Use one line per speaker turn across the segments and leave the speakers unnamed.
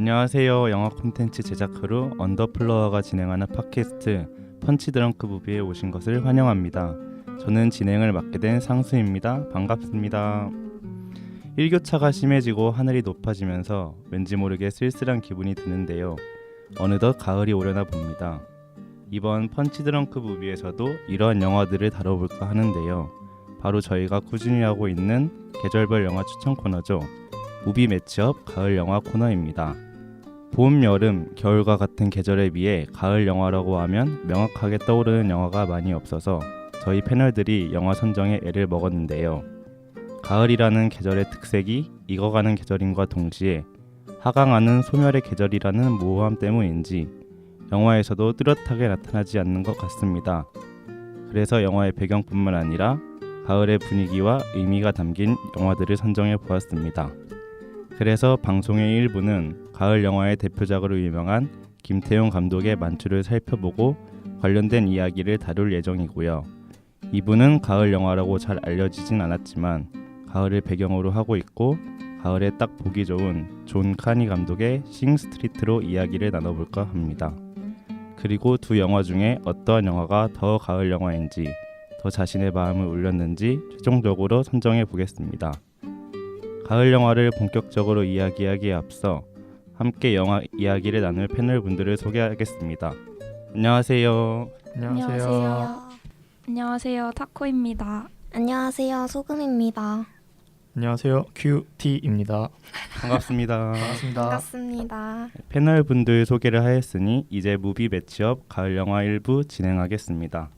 안녕하세요. 영화 콘텐츠 제작 크루 언더플로어가 진행하는 팟캐스트 펀치 드렁크 무비에 오신 것을 환영합니다. 저는 진행을 맡게 된 상수입니다. 반갑습니다. 일교차가 심해지고 하늘이 높아지면서 왠지 모르게 쓸쓸한 기분이 드는데요. 어느덧 가을이 오려나 봅니다. 이번 펀치 드렁크 무비에서도 이러한 영화들을 다뤄볼까 하는데요. 바로 저희가 꾸준히 하고 있는 계절별 영화 추천 코너죠. 무비 매치업 가을 영화 코너입니다. 봄, 여름, 겨울과 같은 계절에 비해 가을 영화라고 하면 명확하게 떠오르는 영화가 많이 없어서 저희 패널들이 영화 선정에 애를 먹었는데요. 가을이라는 계절의 특색이 익어가는 계절임과 동시에 하강하는 소멸의 계절이라는 모호함 때문인지 영화에서도 뚜렷하게 나타나지 않는 것 같습니다. 그래서 영화의 배경뿐만 아니라 가을의 분위기와 의미가 담긴 영화들을 선정해 보았습니다. 그래서 방송의 일부는 가을 영화의 대표작으로 유명한 김태용 감독의 만추를 살펴보고 관련된 이야기를 다룰 예정이고요. 2부는 가을 영화라고 잘 알려지진 않았지만 가을을 배경으로 하고 있고 가을에 딱 보기 좋은 존 카니 감독의 싱 스트리트로 이야기를 나눠볼까 합니다. 그리고 두 영화 중에 어떠한 영화가 더 가을 영화인지 더 자신의 마음을 울렸는지 최종적으로 선정해 보겠습니다. 가을 영화를 본격적으로 이야기하기에 앞서 함께 영화 이야기를 나눌 패널분들을 소개하겠습니다. 안녕하세요.
안녕하세요.
안녕하세요. 타코입니다.
안녕하세요. 소금입니다.
안녕하세요. QT입니다.
반갑습니다.
반갑습니다.
패널분들 소개를 하였으니 이제 무비 매치업 가을 영화 1부 진행하겠습니다.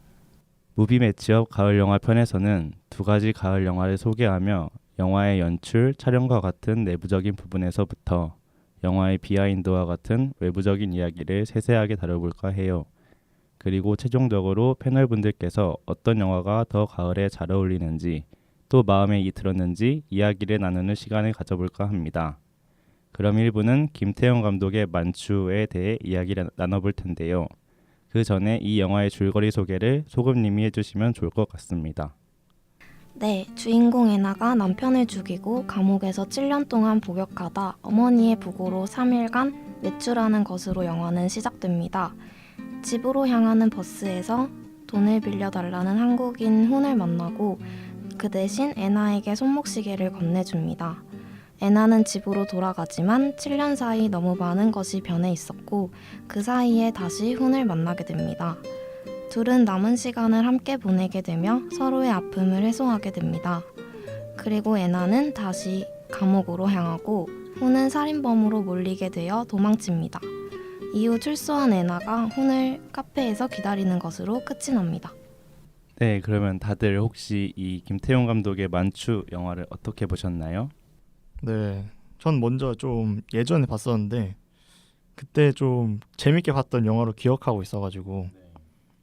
무비 매치업 가을 영화 편에서는 두 가지 가을 영화를 소개하며 영화의 연출, 촬영과 같은 내부적인 부분에서부터 영화의 비하인드와 같은 외부적인 이야기를 세세하게 다뤄볼까 해요. 그리고 최종적으로 패널분들께서 어떤 영화가 더 가을에 잘 어울리는지 또 마음에 들었는지 이야기를 나누는 시간을 가져볼까 합니다. 그럼 1부는 김태용 감독의 만추에 대해 이야기를 나눠볼 텐데요. 그 전에 이 영화의 줄거리 소개를 소금님이 해주시면 좋을 것 같습니다.
네, 주인공 애나가 남편을 죽이고 감옥에서 7년 동안 복역하다 어머니의 부고로 3일간 외출하는 것으로 영화는 시작됩니다. 집으로 향하는 버스에서 돈을 빌려달라는 한국인 훈을 만나고 그 대신 애나에게 손목시계를 건네줍니다. 애나는 집으로 돌아가지만 7년 사이 너무 많은 것이 변해 있었고 그 사이에 다시 훈을 만나게 됩니다. 둘은 남은 시간을 함께 보내게 되며 서로의 아픔을 해소하게 됩니다. 그리고 애나는 다시 감옥으로 향하고 훈은 살인범으로 몰리게 되어 도망칩니다. 이후 출소한 애나가 훈을 카페에서 기다리는 것으로 끝이 납니다.
네, 그러면 다들 혹시 이 김태용 감독의 만추 영화를 어떻게 보셨나요?
네, 전 먼저 좀 예전에 봤었는데 그때 좀 재밌게 봤던 영화로 기억하고 있어가지고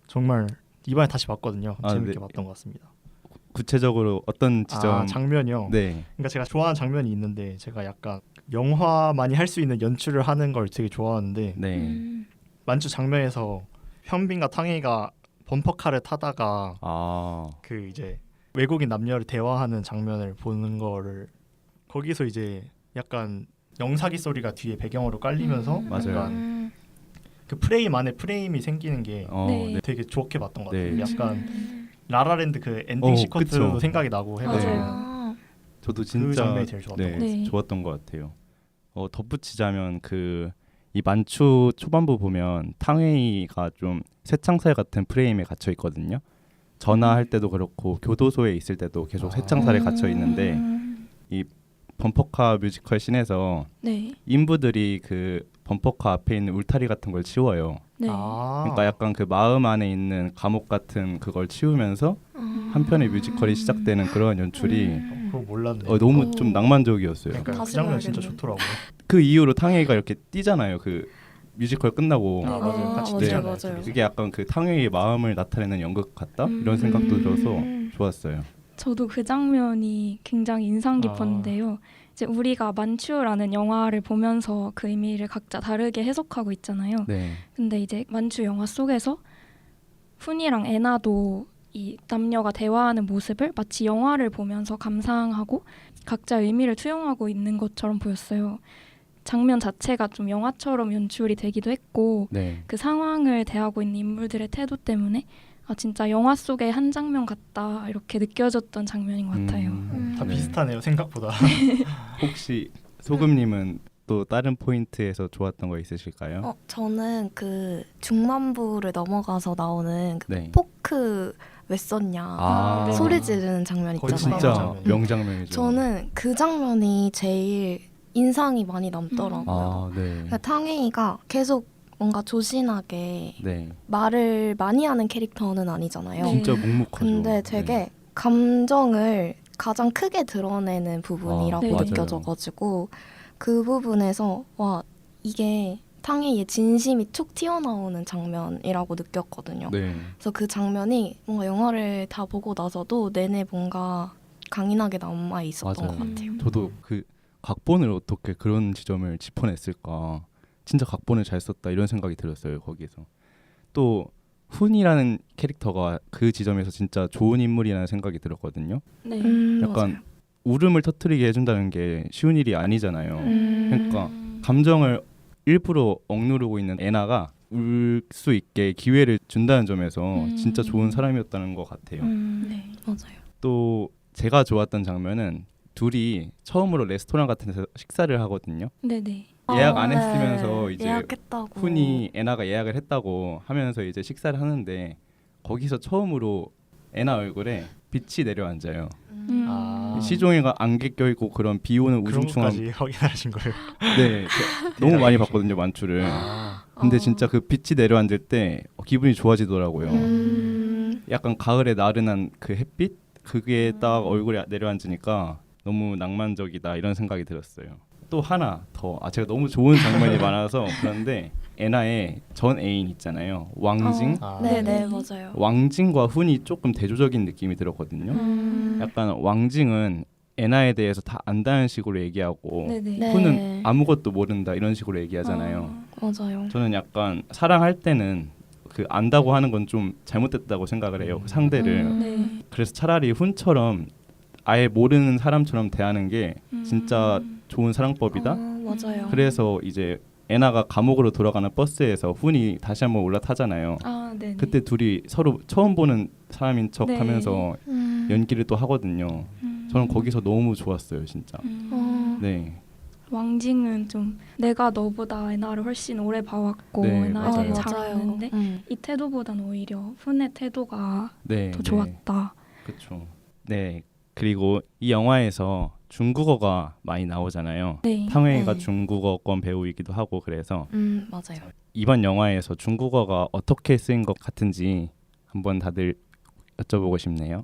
정말 이번에 다시 봤거든요. 재밌게
네.
봤던 것 같습니다.
구체적으로 어떤 지점?
장면이요?
네.
그러니까 제가 좋아하는 장면이 있는데 제가 약간 영화만이 할 수 있는 연출을 하는 걸 되게 좋아하는데
네.
만추 장면에서 현빈과 탕웨이가 범퍼카를 타다가 그 이제 외국인 남녀를 대화하는 장면을 보는 거를 거기서 이제 약간 영사기 소리가 뒤에 배경으로 깔리면서
맞아요.
약간 그 프레임 안에 프레임이 생기는 게
네.
되게 좋게 봤던 것 같아요.
네.
약간 라라랜드 그 엔딩 시퀀스도
그쵸.
생각이 나고 해가지고
맞아요.
저도
그
진짜
장면이 제일 좋았던 것 같아요.
네.
좋았던 것 같아요. 덧붙이자면 이 만추 초반부 보면 탕웨이가 좀 쇠창살 같은 프레임에 갇혀 있거든요. 전화할 때도 그렇고 교도소에 있을 때도 계속 쇠창살에 갇혀 있는데 이 범퍼카 뮤지컬 씬에서
네.
인부들이 그 범퍼카 앞에 있는 울타리 같은 걸 치워요.
네.
그러니까 약간 그 마음 안에 있는 감옥 같은 그걸 치우면서 한편의 뮤지컬이 시작되는 그런 연출이
그거 몰랐네.
너무 좀 낭만적이었어요.
그러니까 그
다시
장면
봐야겠네.
진짜 좋더라고요.
그 이후로 탕웨이가 이렇게 뛰잖아요. 그 뮤지컬 끝나고.
맞아요. 같이
네.
뛰잖아요.
맞아요.
둘이서.
그게 약간 그 탕웨이의 마음을 나타내는 연극 같다? 이런 생각도 들어서 좋았어요.
저도 그 장면이 굉장히 인상 깊었는데요. 이제 우리가 만추라는 영화를 보면서 그 의미를 각자 다르게 해석하고 있잖아요.
네.
근데 이제 만추 영화 속에서 훈이랑 애나도 이 남녀가 대화하는 모습을 마치 영화를 보면서 감상하고 각자 의미를 투영하고 있는 것처럼 보였어요. 장면 자체가 좀 영화처럼 연출이 되기도 했고
네.
그 상황을 대하고 있는 인물들의 태도 때문에 아 진짜 영화 속의 한 장면 같다 이렇게 느껴졌던 장면인 것 같아요.
다
네.
비슷하네요 생각보다.
혹시 소금님은 또 다른 포인트에서 좋았던 거 있으실까요?
저는 그 중만부를 넘어가서 나오는 그
네.
포크 왜 썼냐
네.
소리 지르는 장면
거의
있잖아요.
진짜
장면이에요.
명장면이죠.
저는 그 장면이 제일 인상이 많이 남더라고요.
아, 네.
그러니까 탕웨이가 계속 뭔가 조신하게
네.
말을 많이 하는 캐릭터는 아니잖아요.
네.
진짜 묵묵하죠.
근데 되게
네.
감정을 가장 크게 드러내는 부분이라고
네.
느껴져가지고 그 부분에서 와 이게 탕웨이의 진심이 툭 튀어나오는 장면이라고 느꼈거든요.
네.
그래서 그 장면이 뭔가 영화를 다 보고 나서도 내내 뭔가 강인하게 남아 있었던
맞아요.
것 같아요.
저도 그 각본을 어떻게 그런 지점을 짚어냈을까. 진짜 각본을 잘 썼다 이런 생각이 들었어요. 거기서. 또 훈이라는 캐릭터가 그 지점에서 진짜 좋은 인물이라는 생각이 들었거든요.
네.
약간
맞아요.
울음을 터뜨리게 해준다는 게 쉬운 일이 아니잖아요. 그러니까
음.
감정을 일부러 억누르고 있는 애나가 울 수 있게 기회를 준다는 점에서 진짜 좋은 사람이었다는 것 같아요.
네.
맞아요.
또 제가 좋았던 장면은 둘이 처음으로 레스토랑 같은 데서 식사를 하거든요.
네네.
예약 안 했으면서 이제
예약했다고.
훈이 애나가 예약을 했다고 하면서 이제 식사를 하는데 거기서 처음으로 애나 얼굴에 빛이 내려앉아요.
아.
시종이가 안개 껴있고 그런 비 오는
그런
우중충한
것까지 확인하신 거예요?
네 너무 많이 봤거든요 만추를.
아.
근데 진짜 그 빛이 내려앉을 때 기분이 좋아지더라고요. 약간 가을에 나른한 그 햇빛 그게 딱 얼굴에 내려앉으니까 너무 낭만적이다 이런 생각이 들었어요. 또 하나 더 제가 너무 좋은 장면이 많아서 그런데 애나의 전 애인 있잖아요. 왕징.
아.
네네 맞아요.
왕징과 훈이 조금 대조적인 느낌이 들었거든요. 약간 왕징은 애나에 대해서 다 안다는 식으로 얘기하고
네네.
네.
훈은 아무것도 모른다 이런 식으로 얘기하잖아요.
맞아요.
저는 약간 사랑할 때는 그 안다고 하는 건 좀 잘못됐다고 생각을 해요. 상대를.
네.
그래서 차라리 훈처럼 아예 모르는 사람처럼 대하는 게 진짜 좋은 사랑법이다.
맞아요.
그래서 이제 애나가 감옥으로 돌아가는 버스에서 훈이 다시 한번 올라타잖아요.
아, 네.
그때 둘이 서로 처음 보는 사람인 척
네.
하면서 연기를 또 하거든요. 저는 거기서 너무 좋았어요, 진짜. 네.
왕징은 좀 내가 너보다 애나를 훨씬 오래 봐왔고
네,
애나에
맞아요.
대해 잘 아는데 이 태도보다는 오히려 훈의 태도가
네.
더 좋았다.
그렇죠. 네. 그리고 이 영화에서 중국어가 많이 나오잖아요.
네.
탕웨이가
네.
중국어권 배우이기도 하고 그래서
맞아요.
이번 영화에서 중국어가 어떻게 쓰인 것 같은지 한번 다들 여쭤보고 싶네요.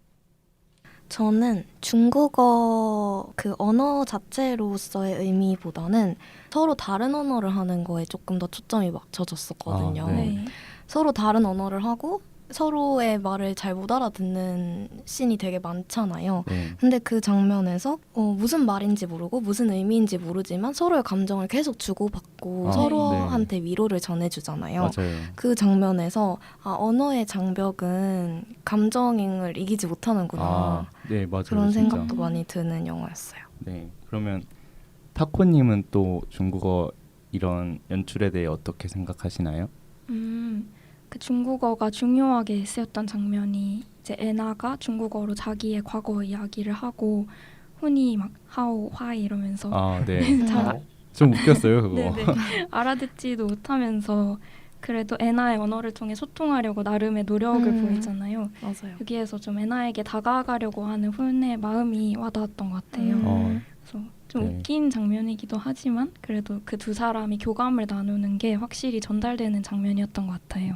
저는 중국어 그 언어 자체로서의 의미보다는 서로 다른 언어를 하는 거에 조금 더 초점이 맞춰졌었거든요.
아, 네.
네.
서로 다른 언어를 하고 서로의 말을 잘 못 알아듣는 씬이 되게 많잖아요.
네.
근데 그 장면에서 무슨 말인지 모르고 무슨 의미인지 모르지만 서로의 감정을 계속 주고받고
아,
서로한테 위로를 전해주잖아요.
맞아요.
그 장면에서 언어의 장벽은 감정을 이기지 못하는구나.
네, 맞아요.
그런
진짜.
생각도 많이 드는 영화였어요.
네. 그러면 타코님은 또 중국어 이런 연출에 대해 어떻게 생각하시나요?
그 중국어가 중요하게 쓰였던 장면이 이제 애나가 중국어로 자기의 과거 이야기를 하고 훈이 막 하오 화이 이러면서
네.
잘
좀 웃겼어요, 그거.
네네. 알아듣지도 못하면서 그래도 애나의 언어를 통해 소통하려고 나름의 노력을 보이잖아요.
맞아요.
여기에서 좀 애나에게 다가가려고 하는 훈의 마음이 와닿았던 것 같아요. 그래서 좀
네.
웃긴 장면이기도 하지만 그래도 그 두 사람이 교감을 나누는 게 확실히 전달되는 장면이었던 것 같아요.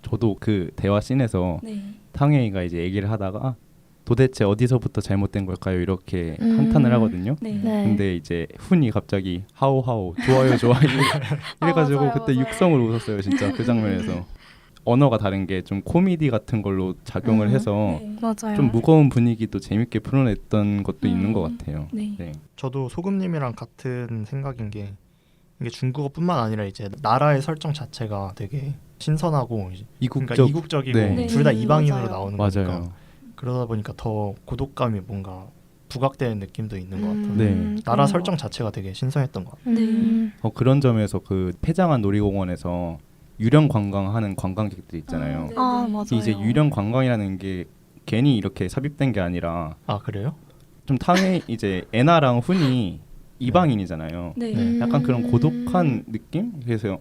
저도 그 대화 씬에서
네.
탕웨이가 이제 얘기를 하다가 도대체 어디서부터 잘못된 걸까요? 이렇게 한탄을 하거든요.
네.
네.
근데 이제 훈이 갑자기 하오하오 좋아요 좋아요 이래가지고
맞아요,
그때
맞아요.
육성을 웃었어요 진짜 그 장면에서. 언어가 다른 게 좀 코미디 같은 걸로 작용을 해서
네.
맞아요.
좀 무거운 분위기도 재밌게 풀어냈던 것도 있는 것 같아요.
네.
네.
저도 소금님이랑 같은 생각인 게 이게 중국어뿐만 아니라 이제 나라의 설정 자체가 되게 신선하고 이제 그러니까 이국적이고
네.
둘 다
네,
이방인으로
맞아요.
나오는 거니까
맞아요.
그러다 보니까 더 고독감이 뭔가 부각되는 느낌도 있는 것 같아요.
네.
나라 설정 자체가 되게 신선했던 것 같아요.
네.
그런 점에서 그 폐장한 놀이공원에서 유령 관광하는 관광객들 있잖아요.
네.
아 맞아요.
이제 유령 관광이라는 게 괜히 이렇게 삽입된 게 아니라
아 그래요?
좀 탕웨이 이제 애나랑 훈이 이방인이잖아요.
네.
네.
약간 그런 고독한 느낌? 그래서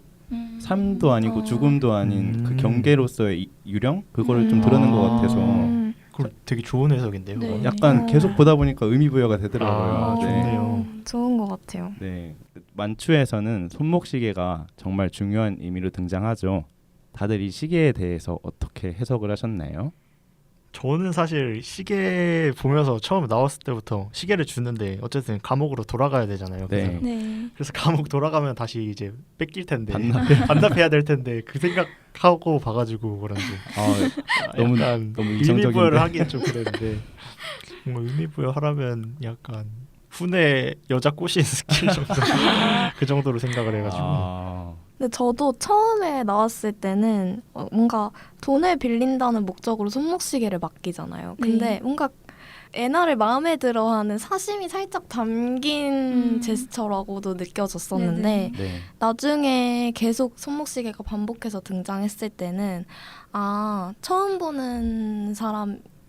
삶도 아니고 죽음도 아닌 그 경계로서의 유령? 그거를 좀 드러낸 것 같아서
그럼 되게 좋은 해석인데요.
네.
그건?
약간 계속 보다 보니까 의미부여가 되더라고요.
아,
네.
좋네요.
좋은 것 같아요.
네. 만추에서는 손목시계가 정말 중요한 의미로 등장하죠. 다들 이 시계에 대해서 어떻게 해석을 하셨나요?
저는 사실 시계 보면서 처음 나왔을 때부터 시계를 주는데 어쨌든 감옥으로 돌아가야 되잖아요.
네.
네.
그래서 감옥 돌아가면 다시 이제 뺏길 텐데
반납.
반납해야 될 텐데 그 생각하고 봐가지고 그런지
너무
약간
너무
의미부여를
이성적인데.
하기엔 좀 그랬는데 뭔가 의미부여하라면 약간 훈의 여자 꼬시는 스킬 정도 그 정도로 생각을 해가지고
근데 저도 처음에 나왔을 때는 뭔가 돈을 빌린다는 목적으로 손목시계를 맡기잖아요. 근데
네.
뭔가 애나를 마음에 들어하는 사심이 살짝 담긴 제스처라고도 느껴졌었는데
네.
나중에 계속 손목시계가 반복해서 등장했을 때는 처음 보는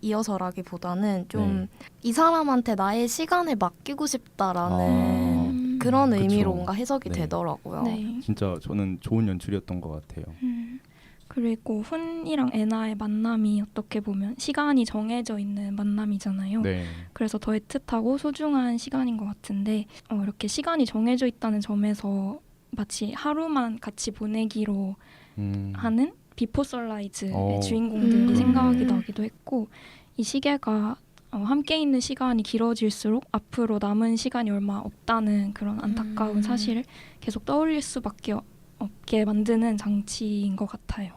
사람이어서라기보다는 좀 이 사람한테 나의 시간을 맡기고 싶다라는 그런
그쵸.
의미로 뭔가 해석이
네.
되더라고요.
네.
진짜 저는 좋은 연출이었던 것 같아요.
그리고 훈이랑 애나의 만남이 어떻게 보면 시간이 정해져 있는 만남이잖아요.
네.
그래서 더 애틋하고 소중한 시간인 것 같은데 이렇게 시간이 정해져 있다는 점에서 마치 하루만 같이 보내기로 하는 비포 선라이즈의 주인공들이 생각이 나기도 했고 이 시계가 함께 있는 시간이 길어질수록 앞으로 남은 시간이 얼마 없다는 그런 안타까운 사실을 계속 떠올릴 수밖에 없게 만드는 장치인 것 같아요.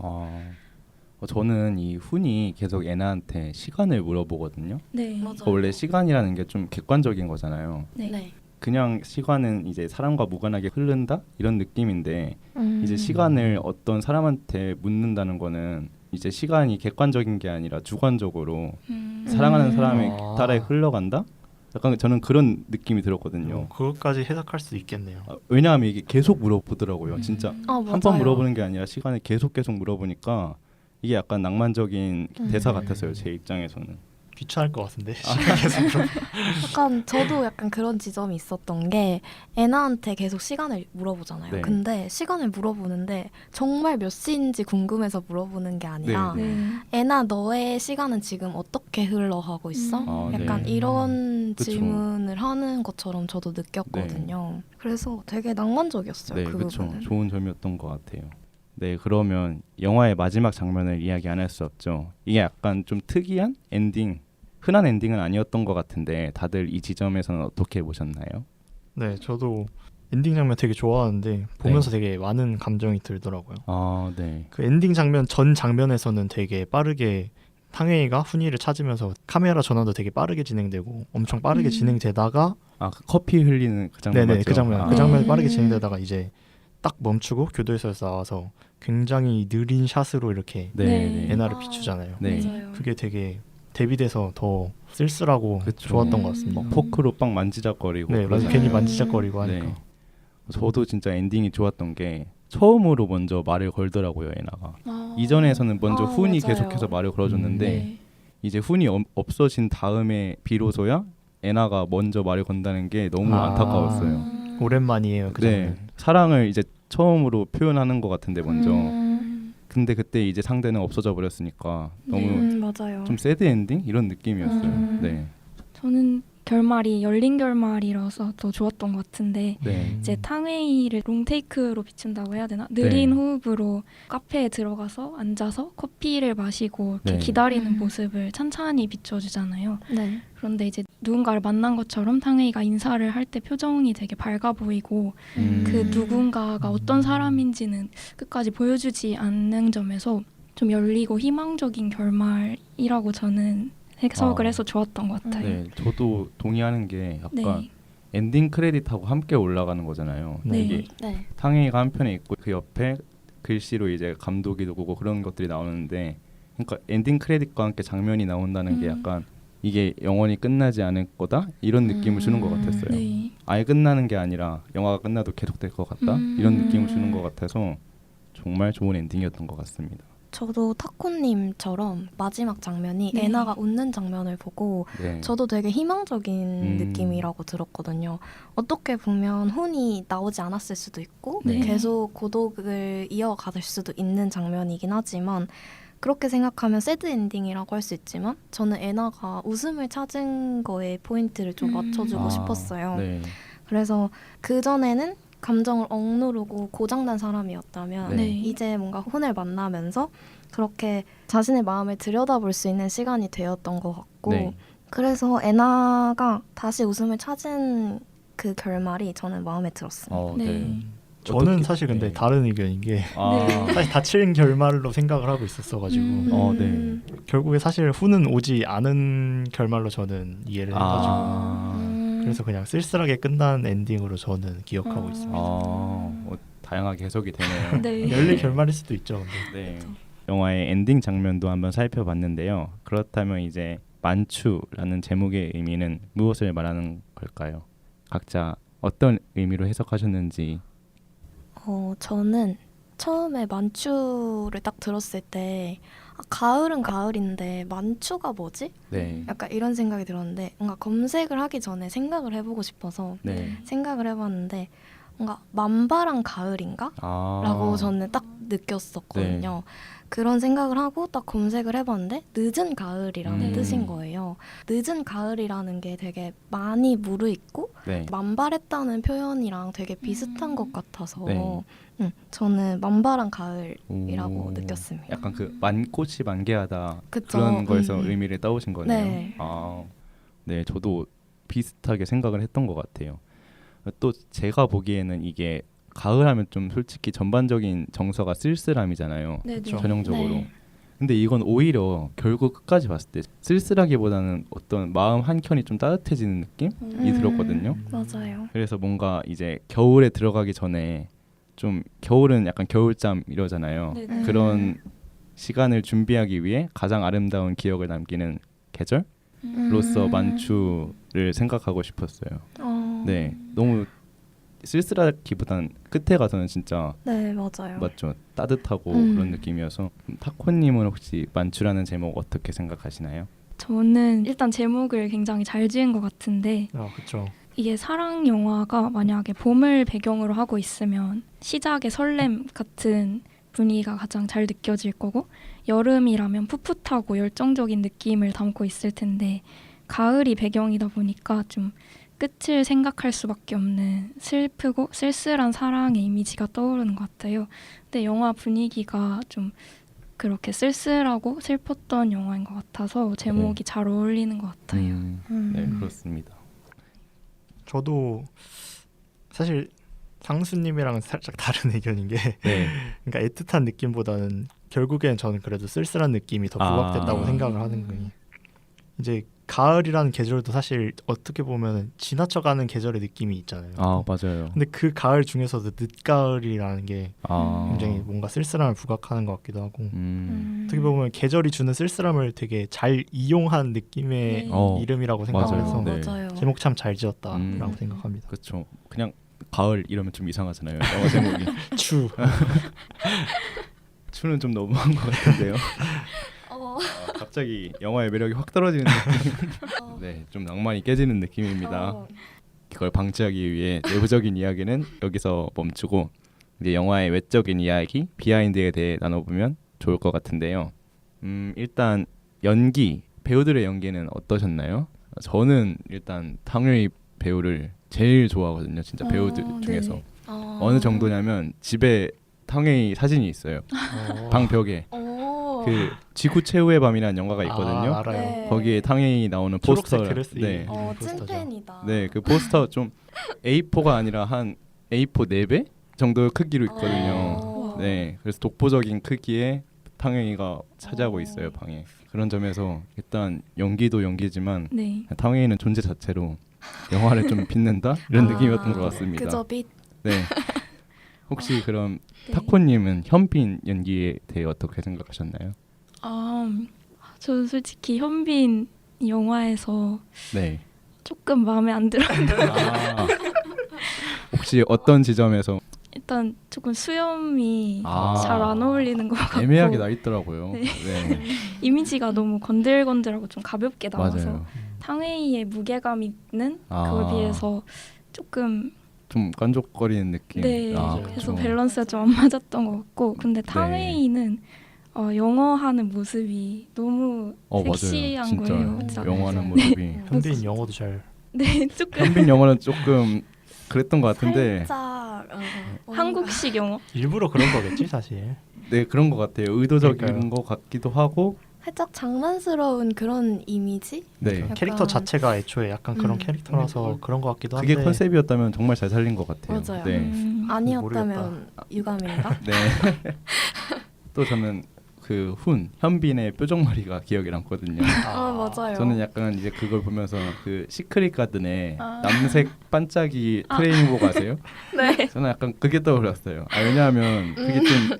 저는 이 훈이 계속 애나한테 시간을 물어보거든요.
네.
맞아요.
원래 시간이라는 게 좀 객관적인 거잖아요.
네.
그냥 시간은 이제 사람과 무관하게 흐른다 이런 느낌인데 이제 시간을 어떤 사람한테 묻는다는 거는 이제 시간이 객관적인 게 아니라 주관적으로 사랑하는 사람에 따라 흘러간다? 약간 저는 그런 느낌이 들었거든요.
그것까지 해석할 수 있겠네요.
왜냐하면 이게 계속 물어보더라고요. 진짜 한 번
맞아요.
물어보는 게 아니라 시간을 계속 물어보니까 이게 약간 낭만적인 대사 같았어요. 제 입장에서는.
귀찮을 것 같은데 시간에서
약간 저도 약간 그런 지점이 있었던 게 애나한테 계속 시간을 물어보잖아요.
네.
근데 시간을 물어보는데 정말 몇 시인지 궁금해서 물어보는 게 아니라
네.
애나 너의 시간은 지금 어떻게 흘러가고 있어? 약간
네.
이런
그쵸.
질문을 하는 것처럼 저도 느꼈거든요. 그래서 되게 낭만적이었어요.
네,
그
그렇죠.
부분은.
좋은 점이었던 것 같아요. 네, 그러면 영화의 마지막 장면을 이야기 안 할 수 없죠. 이게 약간 좀 특이한 엔딩, 흔한 엔딩은 아니었던 것 같은데 다들 이 지점에서는 어떻게 보셨나요?
네, 저도 엔딩 장면 되게 좋아하는데 보면서 되게 많은 감정이 들더라고요.
네.
그 엔딩 장면 전 장면에서는 되게 빠르게 탕웨이가 훈이를 찾으면서 카메라 전환도 되게 빠르게 진행되고 엄청 빠르게 진행되다가
그 커피 흘리는 그 장면
네네
맞죠?
그 장면 그 장면이 빠르게 진행되다가 이제 딱 멈추고 교도소에서 나와서 굉장히 느린 샷으로 이렇게
네.
애나를 비추잖아요.
네.
맞아요.
그게 되게 대비돼서 더 쓸쓸하고
그쵸.
좋았던 것 같습니다.
포크로 빵 만지작거리고
네, 맞아.
그러잖아요.
괜히 만지작거리고 하니까.
네. 저도 진짜 엔딩이 좋았던 게 처음으로 먼저 말을 걸더라고요, 애나가. 이전에서는 먼저 훈이
맞아요.
계속해서 말을 걸어줬는데
네.
이제 훈이 없어진 다음에 비로소야 애나가 먼저 말을 건다는 게 너무 안타까웠어요.
오랜만이에요. 그
네,
장면.
사랑을 이제 처음으로 표현하는 것 같은데 먼저.
음.
근데 그때 이제 상대는 없어져 버렸으니까 너무
맞아요.
좀 새드 엔딩 이런 느낌이었어요. 네,
저는 결말이 열린 결말이라서 더 좋았던 것 같은데
네,
이제 탕웨이를 롱테이크로 비춘다고 해야 되나? 느린
네.
호흡으로 카페에 들어가서 앉아서 커피를 마시고 이렇게
네.
기다리는 모습을 찬찬히 비춰주잖아요.
네.
그런데 이제 누군가를 만난 것처럼 탕웨이가 인사를 할 때 표정이 되게 밝아 보이고 그 누군가가 어떤 사람인지는 끝까지 보여주지 않는 점에서 좀 열리고 희망적인 결말이라고 저는 해석을 해서 좋았던 것 같아요.
네, 저도 동의하는 게 약간
네.
엔딩 크레딧하고 함께 올라가는 거잖아요.
네.
이게
네.
탕웨이가 한 편에 있고 그 옆에 글씨로 이제 감독이 누구고 그런 것들이 나오는데, 그러니까 엔딩 크레딧과 함께 장면이 나온다는 게 약간 이게 영원히 끝나지 않을 거다 이런 느낌을 주는 것 같았어요.
네.
아예 끝나는 게 아니라 영화가 끝나도 계속될 것 같다 이런 느낌을 주는 것 같아서 정말 좋은 엔딩이었던 것 같습니다.
저도 타코님처럼 마지막 장면이
네.
애나가 웃는 장면을 보고
네.
저도 되게 희망적인 느낌이라고 들었거든요. 어떻게 보면 혼이 나오지 않았을 수도 있고
네.
계속 고독을 이어갈 수도 있는 장면이긴 하지만 그렇게 생각하면 새드 엔딩이라고 할 수 있지만 저는 애나가 웃음을 찾은 거에 포인트를 좀 맞춰주고 싶었어요.
네.
그래서 그전에는 감정을 억누르고 고장난 사람이었다면
네.
이제 뭔가 혼을 만나면서 그렇게 자신의 마음을 들여다볼 수 있는 시간이 되었던 것 같고
네.
그래서 애나가 다시 웃음을 찾은 그 결말이 저는 마음에 들었어요.
네.
네.
저는
어떻게-
사실 근데
네.
다른 의견인 게
아,
사실 다치는 결말로 생각을 하고 있었어가지고
네.
결국에 사실 후는 오지 않은 결말로 저는 이해를 해가지고 그래서 그냥 쓸쓸하게 끝난 엔딩으로 저는 기억하고 있습니다.
다양하게 해석이 되네요.
네.
열릴 결말일 수도 있죠. 근데.
네. 영화의 엔딩 장면도 한번 살펴봤는데요. 그렇다면 이제 만추라는 제목의 의미는 무엇을 말하는 걸까요? 각자 어떤 의미로 해석하셨는지.
저는 처음에 만추를 딱 들었을 때 가을은 가을인데 만추가 뭐지?
네.
약간 이런 생각이 들었는데 뭔가 검색을 하기 전에 생각을 해보고 싶어서
네.
생각을 해봤는데 뭔가 만바랑 가을인가? 라고 저는 딱 느꼈었거든요. 그런 생각을 하고 딱 검색을 해봤는데 늦은 가을이라는 뜻인 거예요. 늦은 가을이라는 게 되게 많이 무르익고
네.
만발했다는 표현이랑 되게 비슷한 것 같아서
네.
저는 만발한 가을이라고
오.
느꼈습니다.
약간 그 만꽃이 만개하다
그쵸.
그런 거에서 의미를 따오신 거네요.
네.
네, 저도 비슷하게 생각을 했던 것 같아요. 또 제가 보기에는 이게 가을하면 좀 솔직히 전반적인 정서가 쓸쓸함이잖아요.
네.
그쵸.
전형적으로.
네.
근데 이건 오히려 결국 끝까지 봤을 때 쓸쓸하기보다는 어떤 마음 한켠이 좀 따뜻해지는 느낌이 들었거든요.
맞아요.
그래서 뭔가 이제 겨울에 들어가기 전에 좀 겨울은 약간 겨울잠 이러잖아요.
네.
그런 시간을 준비하기 위해 가장 아름다운 기억을 남기는 계절로서 만추를 생각하고 싶었어요. 네, 너무 쓸쓸하기보단 끝에 가서는 진짜
네, 맞아요.
맞죠, 따뜻하고 그런 느낌이어서. 타코님은 혹시 만추라는 제목 어떻게 생각하시나요?
저는 일단 제목을 굉장히 잘 지은 것 같은데
그렇죠.
이게 사랑 영화가 만약에 봄을 배경으로 하고 있으면 시작의 설렘 같은 분위기가 가장 잘 느껴질 거고 여름이라면 풋풋하고 열정적인 느낌을 담고 있을 텐데 가을이 배경이다 보니까 좀 끝을 생각할 수밖에 없는 슬프고 쓸쓸한 사랑의 이미지가 떠오르는 것 같아요. 근데 영화 분위기가 좀 그렇게 쓸쓸하고 슬펐던 영화인 것 같아서 제목이 잘 어울리는 것 같아요.
네, 그렇습니다.
저도 사실 상수님이랑은 살짝 다른 의견인 게
네.
그러니까 애틋한 느낌보다는 결국엔 저는 그래도 쓸쓸한 느낌이 더 부각됐다고 생각을 하는 거예요. 이제 가을이라는 계절도 사실 어떻게 보면 지나쳐가는 계절의 느낌이 있잖아요.
맞아요.
근데 그 가을 중에서도 늦가을이라는 게 굉장히
음.
뭔가 쓸쓸함을 부각하는 것 같기도 하고 어떻게 보면 계절이 주는 쓸쓸함을 되게 잘 이용한 느낌의
네.
이름이라고 생각해서
네.
맞아요.
제목 참 잘 지었다라고 생각합니다.
그렇죠. 그냥 가을 이러면 좀 이상하잖아요. 영화 제목이.
추.
추는 좀 너무한 것 같은데요. 갑자기 영화의 매력이 확 떨어지는 느낌. 네, 좀 낭만이 깨지는 느낌입니다. 그걸 방지하기 위해 내부적인 이야기는 여기서 멈추고 이제 영화의 외적인 이야기, 비하인드에 대해 나눠보면 좋을 것 같은데요. 일단 연기, 배우들의 연기는 어떠셨나요? 저는 일단 탕웨이 배우를 제일 좋아하거든요. 진짜 배우들 중에서.
네.
어느 정도냐면 집에 탕웨이 사진이 있어요. 방 벽에. 그 지구 최후의 밤이라는 영화가 있거든요.
알아요.
네.
거기에 탕웨이 나오는
초록색
포스터.
드레스
네.
입은 포스터죠.
찐팬이다.
네, 그 포스터 좀 A4가 아니라 한 A4 4배 정도 크기로 있거든요. 네, 그래서 독보적인 크기의 탕웨이가 차지하고 있어요, 방에. 그런 점에서 일단 연기도 연기지만
네.
탕웨이는 존재 자체로 영화를 좀 빛낸다 이런 느낌이었던 것 같습니다.
그저 빛.
네. 혹시 그럼
네.
타코님은 현빈 연기에 대해 어떻게 생각하셨나요?
저는 솔직히 현빈 이 영화에서
네.
조금 마음에 안 들었는데
아, 혹시 어떤 지점에서
일단 조금 수염이
아.
잘 안 어울리는 것 같고
애매하게 나 있더라고요.
네.
네.
이미지가 너무 건들건들하고 좀 가볍게 나와서
맞아요.
탕웨이의 무게감 있는
아.
그걸 비해서 조금
좀 깐족거리는 느낌.
네
아,
그래서
그렇죠.
밸런스가 좀 안 맞았던 것 같고 근데
네.
탕웨이는 영어하는 모습이 너무
맞아요.
섹시한
진짜
거예요. 진짜.
영어하는 모습이.
현빈 영어도 잘
네 조금
현빈 영어는 조금 그랬던 것 같은데
살짝
한국식 영어.
일부러 그런 거겠지 사실.
네 그런 것 같아요. 의도적인
그러니까요.
것 같기도 하고
살짝 장난스러운 그런 이미지?
네
약간-
캐릭터 자체가 애초에 약간 그런 캐릭터라서 그런 것 같기도 한데
그게 컨셉이었다면 정말 잘 살린 것 같아요.
맞아요.
네.
아니었다면 유감인가?
네. 또 저는 그 현빈의 뾰족머리가 기억에 남거든요.
아 맞아요.
저는 약간 이제 그걸 보면서 그 시크릿 가든의
아.
남색 반짝이 트레이닝복 아세요?
네.
저는 약간 그게 떠올랐어요. 왜냐하면 그게 좀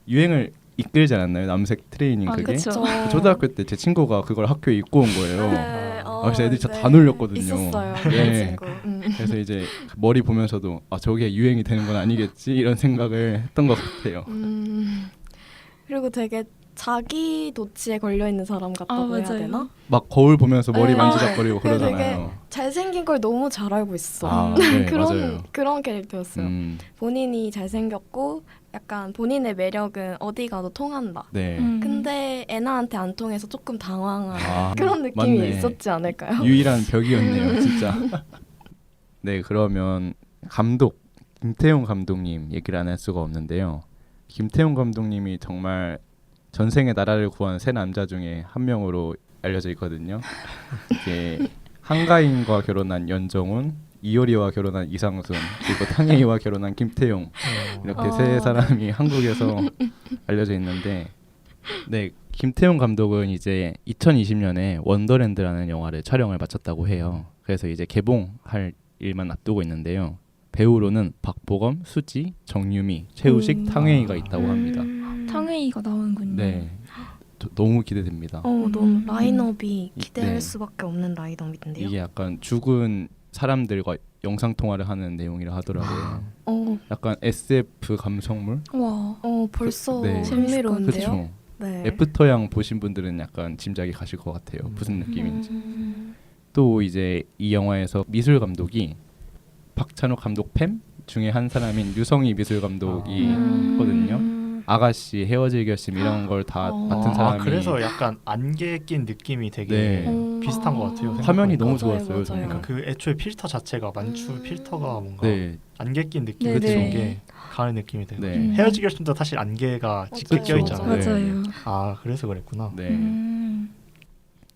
유행을 이끌지 않았나요? 남색 트레이닝
아,
그게?
그쵸.
초등학교 때 제 친구가 그걸 학교에 입고 온 거예요.
네,
그래서 애들이 진짜 다 놀렸거든요.
있었어요.
네.
그 친구.
그래서 이제 머리 보면서도 저게 유행이 되는 건 아니겠지 이런 생각을 했던 것 같아요.
그리고 되게 자기 도취에 걸려 있는 사람 같다고 해야
맞아요.
되나?
막 거울 보면서 머리
네.
만지작거리고
그래서
그러잖아요.
잘생긴 걸 너무 잘 알고 있어.
아, 네,
그런
맞아요.
그런 캐릭터였어요. 본인이 잘생겼고 약간 본인의 매력은 어디 가도 통한다.
네.
근데 애나한테 안 통해서 조금 당황한
아,
그런 느낌이
맞네.
있었지 않을까요?
유일한 벽이었네요, 진짜. 네, 그러면 감독 김태용 감독님 얘기를 안 할 수가 없는데요. 김태용 감독님이 정말 전생에 나라를 구한 세 남자 중에 한 명으로 알려져 있거든요. 이게 한가인과 결혼한 연정훈, 이효리와 결혼한 이상순, 그리고 탕웨이와 결혼한 김태용 이렇게 세 사람이 한국에서 알려져 있는데, 네 김태용 감독은 이제 2020년에 원더랜드라는 영화를 촬영을 마쳤다고 해요. 그래서 이제 개봉할 일만 앞두고 있는데요. 배우로는 박보검, 수지, 정유미, 최우식, 탕웨이가 있다고 합니다.
탕웨이가 나오는군요.
네, 너무 기대됩니다.
너무 라인업이 기대할
네.
수밖에 없는 라인업인데요.
이게 약간 죽은 사람들과 영상 통화를 하는 내용이라 하더라고요. 약간 SF 감성물?
와.
벌써
네.
흥미로운데요.
그렇죠.
네.
애프터양 보신 분들은 약간 짐작이 가실 것 같아요. 무슨 느낌인지. 또 이제 이 영화에서 미술 감독이 박찬욱 감독 팸 중에 한 사람인 유성희 미술 감독이 거든요. 아가씨, 헤어질 결심 이런 걸 다 맡은 사람이.
그래서 약간 안개 낀 느낌이 되게
네.
비슷한 것 같아요.
화면이 너무
맞아요,
좋았어요.
맞아요.
저는.
그러니까 그 애초에 필터 자체가 만추 필터가 뭔가
네,
안개 낀 느낌
네네.
같은 게 가는 느낌이 되고
네.
헤어지기 전도 사실 안개가 짙게
맞아요.
껴 있잖아요.
네.
맞아요.
아 그래서 그랬구나.
네.